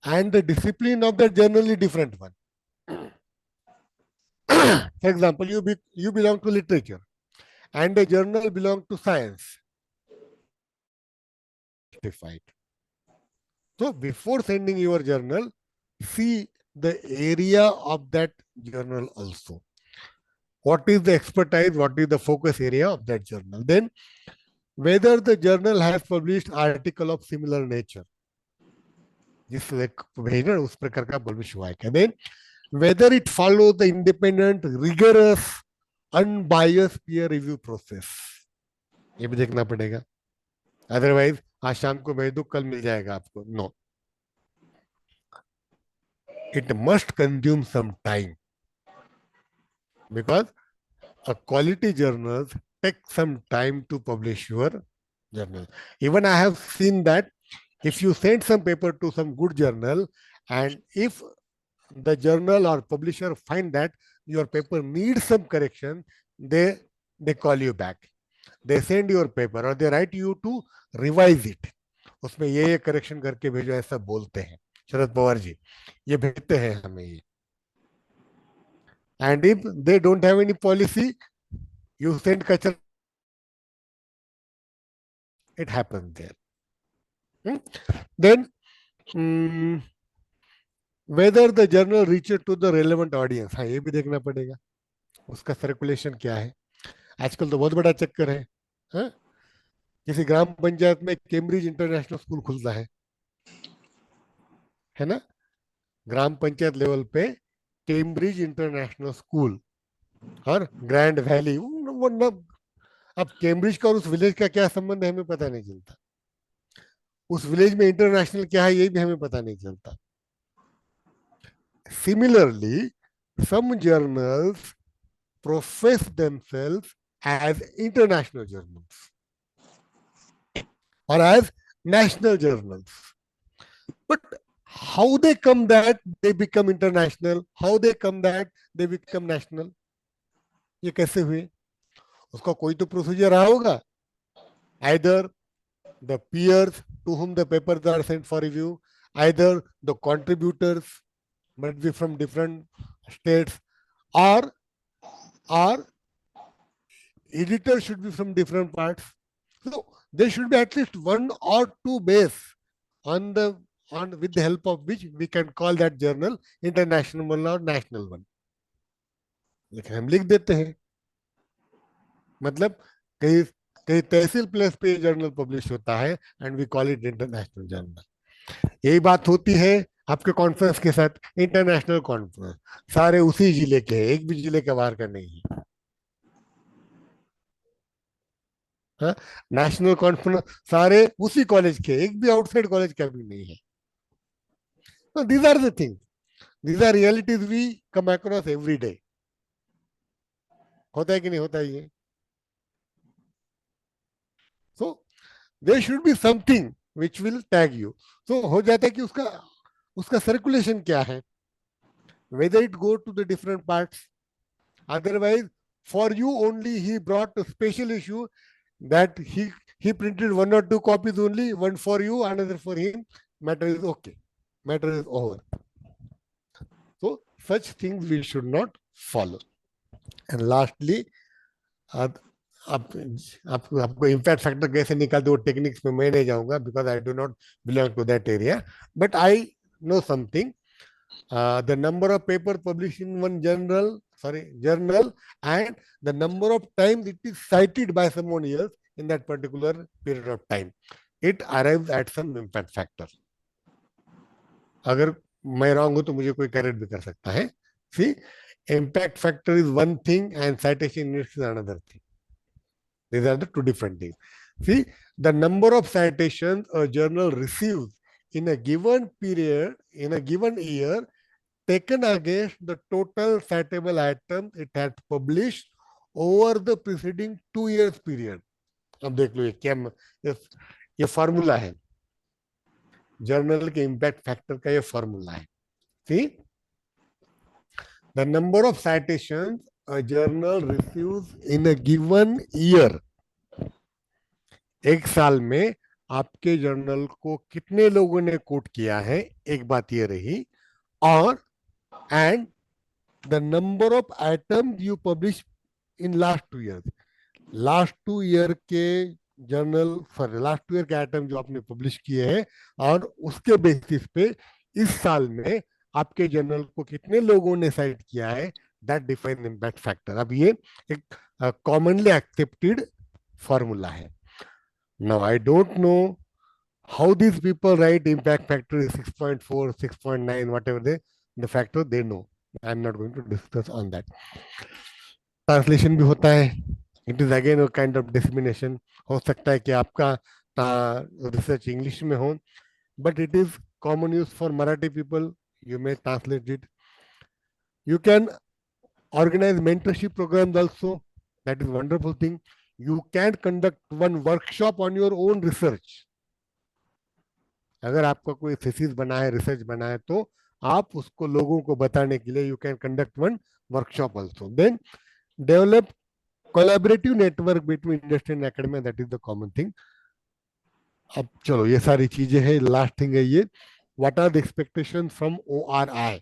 and the discipline of the journal is different one. For example, you belong to literature and the journal belong to science. So before sending your journal, see the area of that journal also. What is the expertise, what is the focus area of that journal? Then whether the journal has published article of similar nature, जिस भेजना उस प्रकार का publish हुआ है क्या. Then whether it follows the independent, rigorous, unbiased peer review process, ये भी देखना पड़ेगा. अदरवाइज आज शाम को भेज दो, कल मिल जाएगा आपको. No, it must consume some time because a quality journal takes some time to publish your journal. Even I have seen that if you send some paper to some good journal and if the journal or publisher find that your paper needs some correction, they call you back, they send your paper or they write you to revise it. उसमें ये correction करके भेजो, ऐसा बोलते हैं शरद पवार जी, ये भेजते हैं हमें ये. And if they don't have any policy, you send kachra, it happens there. Then whether the journal reaches to the relevant audience, हाँ ये भी देखना पड़ेगा, उसका सर्कुलेशन क्या है. आजकल तो बहुत बड़ा चक्कर है. हाँ, किसी ग्राम पंचायत में कैम्ब्रिज इंटरनेशनल स्कूल खुलता है ना, ग्राम पंचायत लेवल पे कैम्ब्रिज इंटरनेशनल स्कूल और ग्रैंड वैली. अब कैम्ब्रिज का और उस विलेज का क्या संबंध है हमें पता नहीं चलता. उस विलेज में इंटरनेशनल क्या है ये भी हमें पता नहीं चलता. Similarly, some journals profess themselves as international journals or as national journals. But how they come that they become international, how they come that they become national, ये कैसे हुए? उसका कोई तो प्रोसीजर रहा होगा. Either the peers to whom the papers are sent for review, either the contributors must be from different states, or editors should be from different parts. So there should be at least one or two base on with the help of which we can call that journal international one or national one. लेकिन हम लिख देते हैं, मतलब कहीं कहीं tehsil place पे journal publish होता है and we call it international journal. यही बात होती है आपके कॉन्फ्रेंस के साथ. इंटरनेशनल कॉन्फ्रेंस सारे उसी जिले के हैं, एक भी जिले के बाहर का नहीं है. नेशनल कॉन्फ्रेंस सारे उसी कॉलेज के, एक भी आउटसाइड कॉलेज का भी नहीं है. So these are the things. These are realities we come across every day. होता है कि नहीं होता है ये? So there should be something which will tag you. So हो जाता है कि उसका circulation क्या है? Whether it go to the different parts. Otherwise, for you only he brought a special issue that he printed 1 or 2 copies only, one for you, another for him. Matter is okay. Matter is over. So such things we should not follow. And lastly, आप आपको impact factor कैसे निकालते वो techniques में मैं नहीं जाऊंगा, because I do not belong to that area, but I know something. The number of paper published in one journal and the number of times it is cited by someone else in that particular period of time, it arrives at some impact factor. अगर मैं wrong हूं तो मुझे कोई correct भी कर सकता है. See, impact factor is one thing and citation units is another thing. These are the two different things. See, the number of citations a journal receives in a given period, in a given year, taken against the total citable items it has published over the preceding 2 years period. अब देख लो ये क्या, ये formula है journal के impact factor का, ये formula है. See, the number of citations a journal receives in a given year. एक साल में आपके जर्नल को कितने लोगों ने कोट किया है, एक बात ये रही. और and the number of items you publish in last 2 years. Last 2 year के जर्नल लास्ट 2 ईयर के आइटम जो आपने पब्लिश किए हैं और उसके बेसिस पे इस साल में आपके जर्नल को कितने लोगों ने साइट किया है, दैट डिफाइन इम्पैक्ट फैक्टर. अब ये एक कॉमनली एक्सेप्टेड फॉर्मूला है. Now I don't know how these people write impact factor is 6.4, 6.9, whatever the factor they know. I'm not going to discuss on that. Translation भी होता है. It is again a kind of dissemination. हो सकता है कि आपका research English में हो, but it is common use for Marathi people. You may translate it. You can organize mentorship programs also. That is a wonderful thing. You can conduct one workshop on your own research. अगर आपका कोई thesis बना है, research बना है, तो आप उसको लोगों को बताने के लिए you can conduct one workshop also. Then develop collaborative network between industry and academy, that is the common thing. अब चलो ये सारी चीजें हैं. लास्ट थिंग है ये, what are the expectation from ORI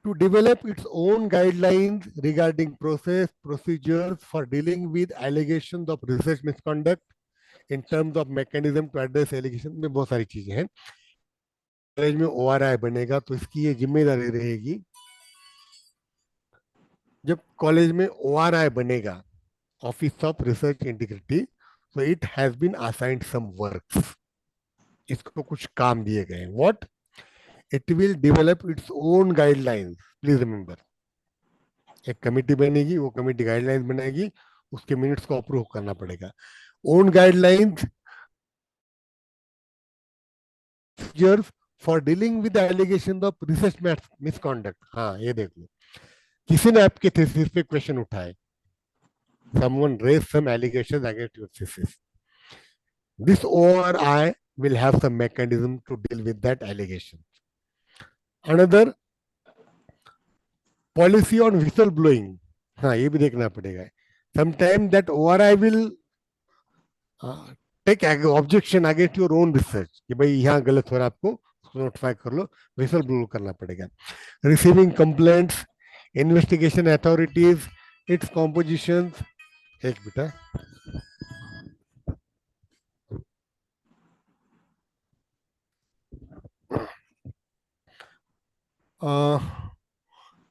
to develop its own guidelines regarding procedures for dealing with allegations of research misconduct in terms of mechanism to address allegations. में बहुत सारी चीजें हैं. कॉलेज में ORI बनेगा तो इसकी ये जिम्मेदारी रहेगी, जब कॉलेज में ORI बनेगा, office of research integrity, so it has been assigned some works. इसको कुछ काम दिए गए. What? It will develop its own guidelines. Please remember, एक कमेटी बनेगी, वो कमेटी गाइडलाइंस बनाएगी, उसके मिनट्स को अप्रूव करना पड़ेगा. Own guidelines for dealing with the allegations of research misconduct. हाँ ये देख लो, किसी ने आपके थीसिस पे क्वेश्चन उठाए, someone raised some allegations against your thesis. This ORI will have some mechanism to deal with that allegation. Another, policy on whistleblowing. हाँ ये भी देखना पड़ेगा. Sometimes that ORI will take objection against your own research कि भाई यहाँ गलत हो रहा है, आपको नोटिफाई कर लो, विसल ब्लो करना पड़ेगा. Receiving complaints, investigation authorities, it's composition. एक बेटा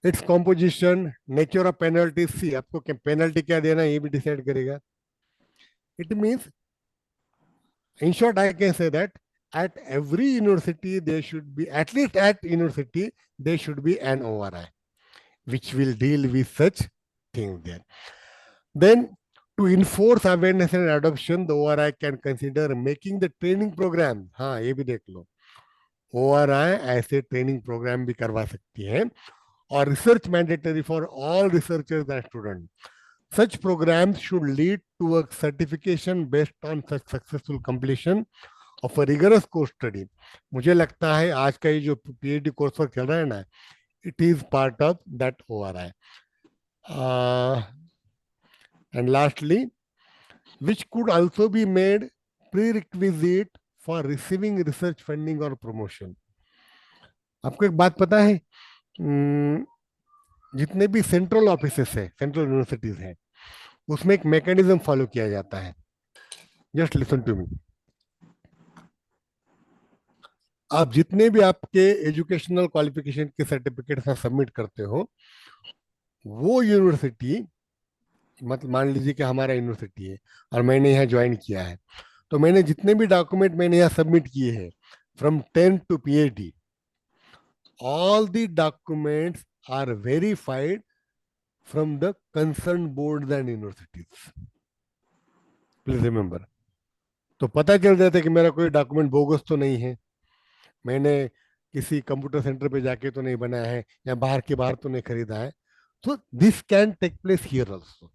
it's composition, nature of penalty. See आपको पेनल्टी क्या देना है ये भी डिसाइड करेगा. It means in short I can say that at every university there should be, at least at university there should be an ORI which will deal with such things there. Then To enforce awareness and adoption, the ORI can consider making the training program. हाँ, ये भी देख लो, ORI ऐसे training programme भी करवा सकती है, और research mandatory for all researchers and students. Such programs should lead to a certification based on such successful completion of a rigorous course study. मुझे लगता है आज का ये जो PhD कोर्स वर्क चल रहा है ना, it is part of that ORI. And lastly, which could also be made prerequisite for receiving research funding or promotion. आपको एक बात पता है, जितने भी सेंट्रल ऑफिसेस है, सेंट्रल यूनिवर्सिटीज है, उसमें एक मैकेनिज्म फॉलो किया जाता है. Just listen to me. आप जितने भी आपके एजुकेशनल क्वालिफिकेशन के सर्टिफिकेट सबमिट करते हो, वो यूनिवर्सिटी, मतलब मान लीजिए कि हमारा यूनिवर्सिटी है और मैंने यहाँ ज्वाइन किया है, तो मैंने जितने भी डॉक्यूमेंट मैंने यहाँ सबमिट किए हैं from 10 to PhD, all the documents are verified from the concerned boards and universities. Please remember. तो पता चल जाता है कि मेरा कोई डॉक्यूमेंट बोगस तो नहीं है, मैंने किसी कंप्यूटर सेंटर पे जाके तो नहीं बनाया है, या बाहर के बाहर तो नहीं खरीदा है. So this can take place here also.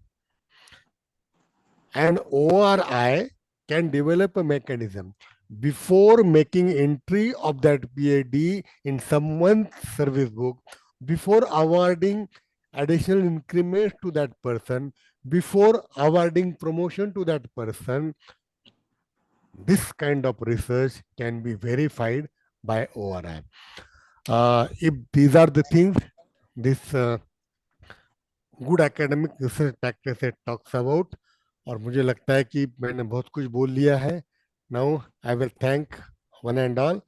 And ORI can develop a mechanism before making entry of that PhD in someone's service book, before awarding additional increments to that person, before awarding promotion to that person. This kind of research can be verified by ORI. If these are the things this good academic research practice talks about, और मुझे लगता है कि मैंने बहुत कुछ बोल लिया है. Now I will thank one and all,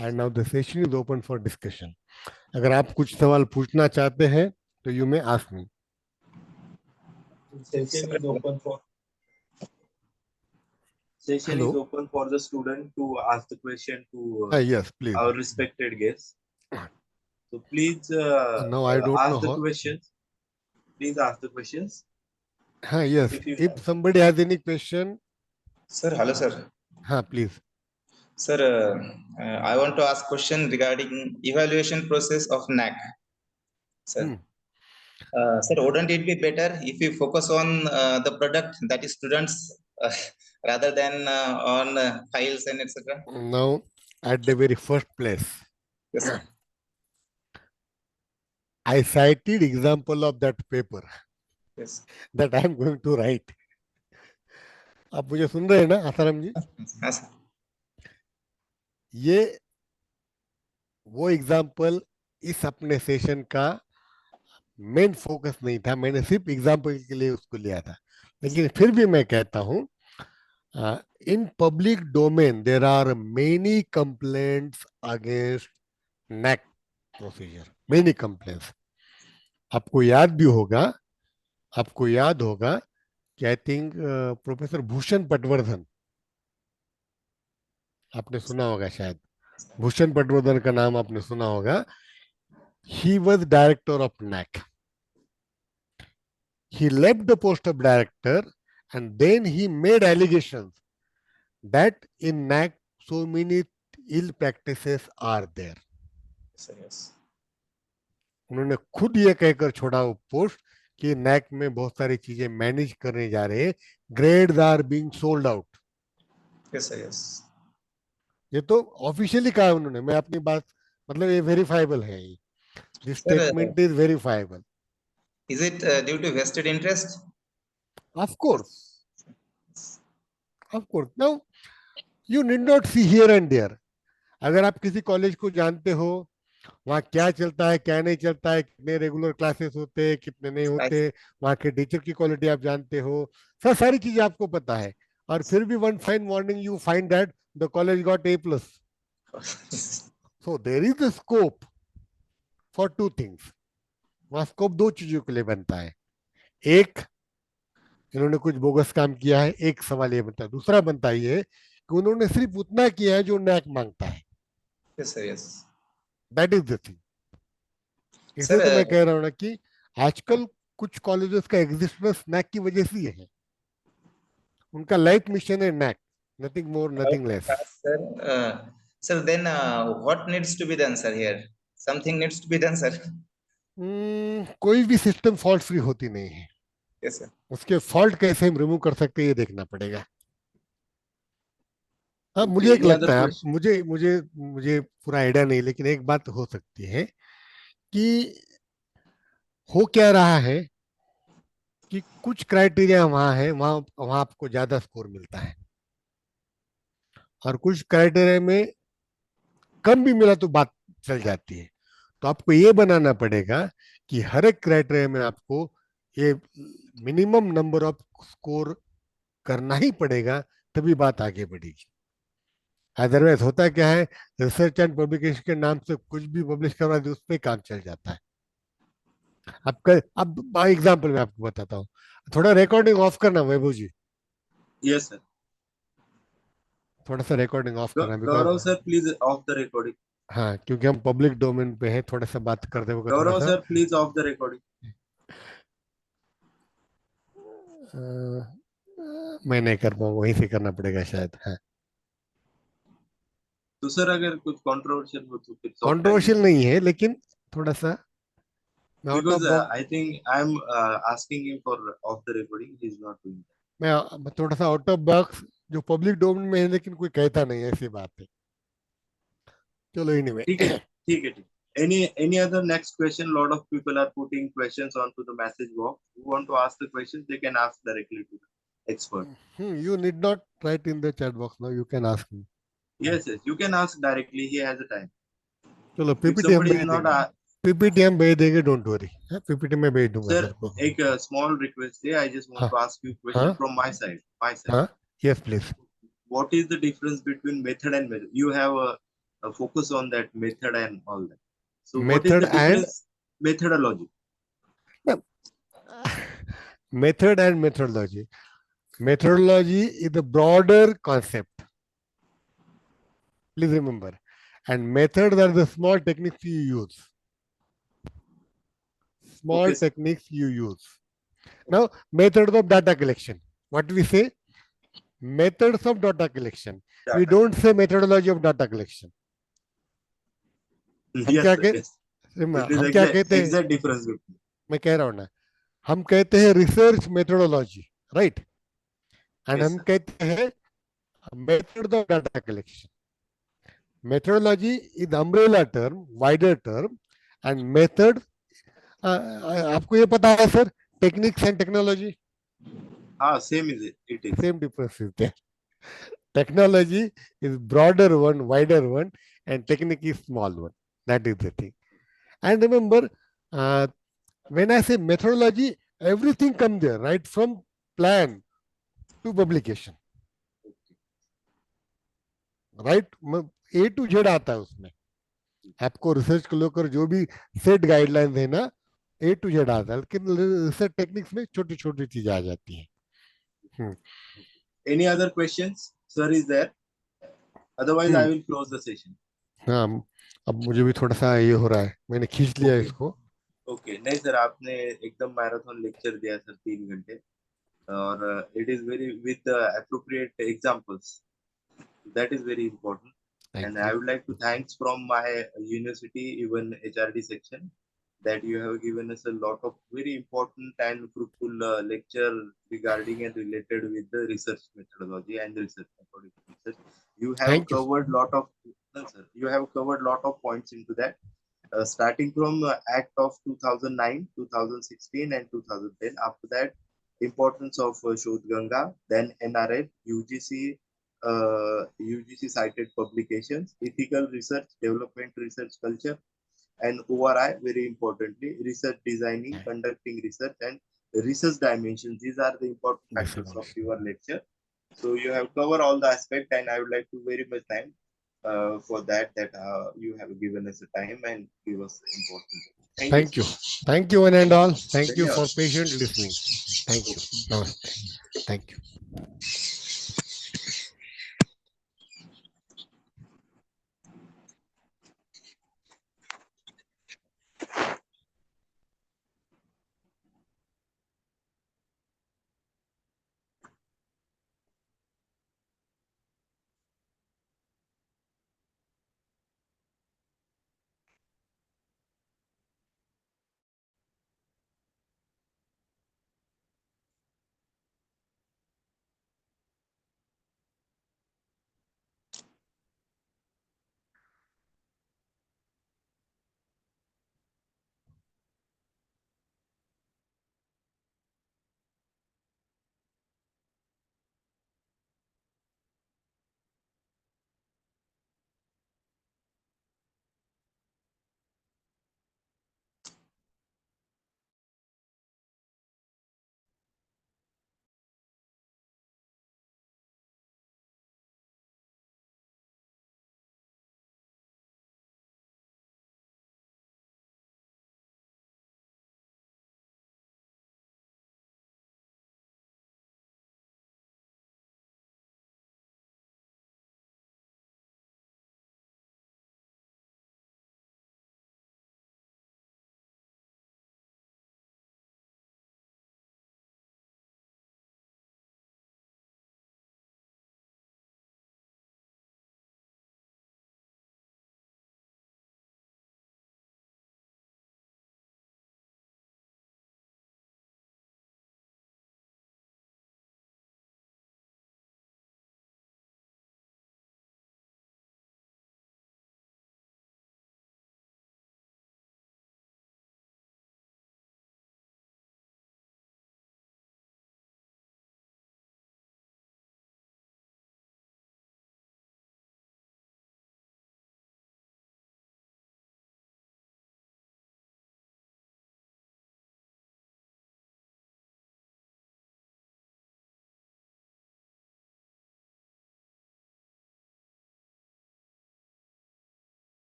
and now the session is open for discussion. अगर आप कुछ सवाल पूछना चाहते हैं तो you may ask me. Session is open for Session is open for the student to ask the question to Yes, please. our respected guests. So please No, I don't ask know the how. questions. Please ask the questions. Yes, if somebody has any question. Sir, hello, sir. Please. Sir, I want to ask question regarding evaluation process of NAC. Sir, sir, wouldn't it be better if we focus on the product, that is students, rather than on files and etc.? Now, at the very first place, Yes, sir. I cited example of that paper Yes. that I am going to write. आप मुझे सुन रहे हैं ना आसाराम जी? Yes, sir. ये वो example इस अपने session का मेन फोकस नहीं था, मैंने सिर्फ एग्जाम्पल के लिए उसको लिया था. लेकिन फिर भी मैं कहता हूं, in public domain there are many complaints against NAC procedure, many complaints. आपको याद होगा कि I think professor Bhushan Patwardhan, आपने सुना होगा शायद, भूषण पटवर्धन का नाम आपने सुना होगा. He was director of NAC. He left the post of director, and then he made allegations that in NAC so many ill practices are there. Yes, sir, yes. उन्होंने खुद ये कहकर छोड़ा वो पोस्ट कि NAC में बहुत सारी चीजें मैनेज करने जा रहे हैं, grades are being sold out. Yes, sir, yes. ये तो ऑफिशियली कहा उन्होंने, मैं अपनी बात, मतलब ये वेरीफाइबल है, this statement is verifiable. Is it due to vested interest? Of course. Of course. Now, you need not see here and there. अगर आप किसी कॉलेज को जानते हो, वहाँ क्या चलता है, क्या नहीं चलता है, कितने रेगुलर क्लासेस होते हैं, कितने नहीं होते, वहाँ के टीचर की क्वालिटी आप जानते हो, सारी चीजें आपको पता है, और फिर भी one fine morning you find that the college got A+. So there is a scope for two things. वहाँ स्कोप दो चीजों के लिए बनता है. एक, इन्होंने कुछ बोगस काम किया है, एक सवाल ये बनता है. दूसरा बनता है ये कि उन्होंने सिर्फ उतना किया है जो NAC मांगता है. Yes, sir, yes. That is the thing. इसलिए तो मैं कह रहा हूँ ना कि आजकल कुछ कॉलेजेस का एग्जिस्टेंस NAC की वजह से ही है. उनका लाइफ मिशन है NAC, nothing more, nothing less. Sir, sir, then what needs to be done, sir? Here, something needs to be done, sir. कोई भी सिस्टम फॉल्ट फ्री होती नहीं है. Yes, sir. उसके फॉल्ट कैसे हम रिमूव कर सकते हैं ये देखना पड़ेगा. हाँ, Okay, मुझे एक any other लगता है, question? मुझे मुझे मुझे पूरा आइडिया नहीं, लेकिन एक बात हो सकती है कि हो क्या रहा है कि कुछ क्राइटेरिया वहां है, वहां वहां आपको ज्यादा स्कोर मिलता है, और कुछ क्राइटेरिया में कम भी मिला तो बात चल जाती है. तो आपको ये बनाना पड़ेगा कि हर एक क्राइटेरिया में आपको ये मिनिमम नंबर ऑफ स्कोर करना ही पड़ेगा, तभी बात आगे बढ़ेगी. अदरवाइज होता क्या है, रिसर्च एंड पब्लिकेशन के नाम से कुछ भी पब्लिश करवा दे, उस पर काम चल जाता है. अब एग्जाम्पल मैं आपको बताता हूँ. थोड़ा रिकॉर्डिंग ऑफ करना वैभव जी, Yes, sir. थोड़ा सा रिकॉर्डिंग ऑफ करना, Gaurav because sir, please off the recording. हाँ, क्योंकि हम पब्लिक डोमेन पे हैं, थोड़ा सा बात करते हुए थोड़ा Gaurav सा sir, please off the recording. मैं नहीं कर पाऊंगा, वहीं से करना पड़ेगा शायद. हाँ, तो सर अगर कुछ कंट्रोवर्शियल हो तो फिर कंट्रोवर्शियल नहीं है, लेकिन थोड़ा सा out of because box. I think I'm asking him for off the recording. He's not doing that. मैं थोड़ा सा आउट ऑफ बॉक्स, जो पब्लिक डोमेन में है लेकिन कोई कहता नहीं है, ऐसी बात है. चलो एनीवे. ठीक है, ठीक है, ठीक. Any other next question? Lot of people are putting questions onto the message box. Who want to ask the questions? They can ask directly to the expert. You need not write in the chat box now, you can ask me. Yes, yes, you can ask directly. He has the time. चलो If PPT हम somebody भेज is not, देंगे, PPT हम भेज देंगे, don't worry. PPT में भेज दूंगा sir, सर को. एक small request है. I just want हाँ, to ask you a question हाँ, from my side. My side. हाँ, yes please. What is the difference between method and method? You have a focus on that method and all that. So what is Method the difference? Methodology. Method and methodology. Methodology is a broader concept. Please remember. And methods are the small techniques you use. Small Okay, sir. techniques you use. Now, methods of data collection. What we say? Methods of data collection. We Data. don't say methodology of data collection. हम Yes, क्या sir, कह yes. हम It is क्या कहते हैं, exact difference between. मैं कह रहा हूँ ना, हम कहते हैं research methodology, right, and Yes, हम sir. कहते हैं method of data collection. Methodology is umbrella term, wider term, and method, आपको ये पता है sir, techniques and technology, Same is it. It is. same difference is there. Technology is broader one, wider one, and technique is small one. That is the thing. And remember, when I say methodology, everything comes there, right from plan to publication, right? A to Z आता है उसमें. आपको research को लेकर जो भी set guidelines है ना, A to Z आता है, लेकिन रिसर्च टेक्निक्स में छोटी छोटी चीजें आ जाती हैं. Any other questions? Sir is there. Otherwise, I will close the session. हाँ, अब मुझे भी थोड़ा सा ये हो रहा है, मैंने खींच लिया Okay. इसको. Okay. नहीं सर, आपने एकदम मैराथन लेक्चर दिया सर 3 घंटे, और it is very with appropriate examples. That is very important. Thank And you. I would like to thanks from my university, even HRD section, that you have given us a lot of very important and fruitful lecture regarding and related with the research methodology and research according to research. You have Thank you. covered lot of, no, sir, you have covered lot of points into that, starting from Act of 2009, 2016, and 2010. After that, importance of Shodh Ganga, then NRF, UGC. UGC cited publications, ethical research, development research culture, and ORI, very importantly, research designing, conducting research, and research dimensions. These are the important factors of your lecture. So you have covered all the aspects, and I would like to very much thank for that you have given us a time and give us important. Thank you. Thank you one and all. Thank you for Dhanyawad. patient listening. Thank you. Namaste. Thank you.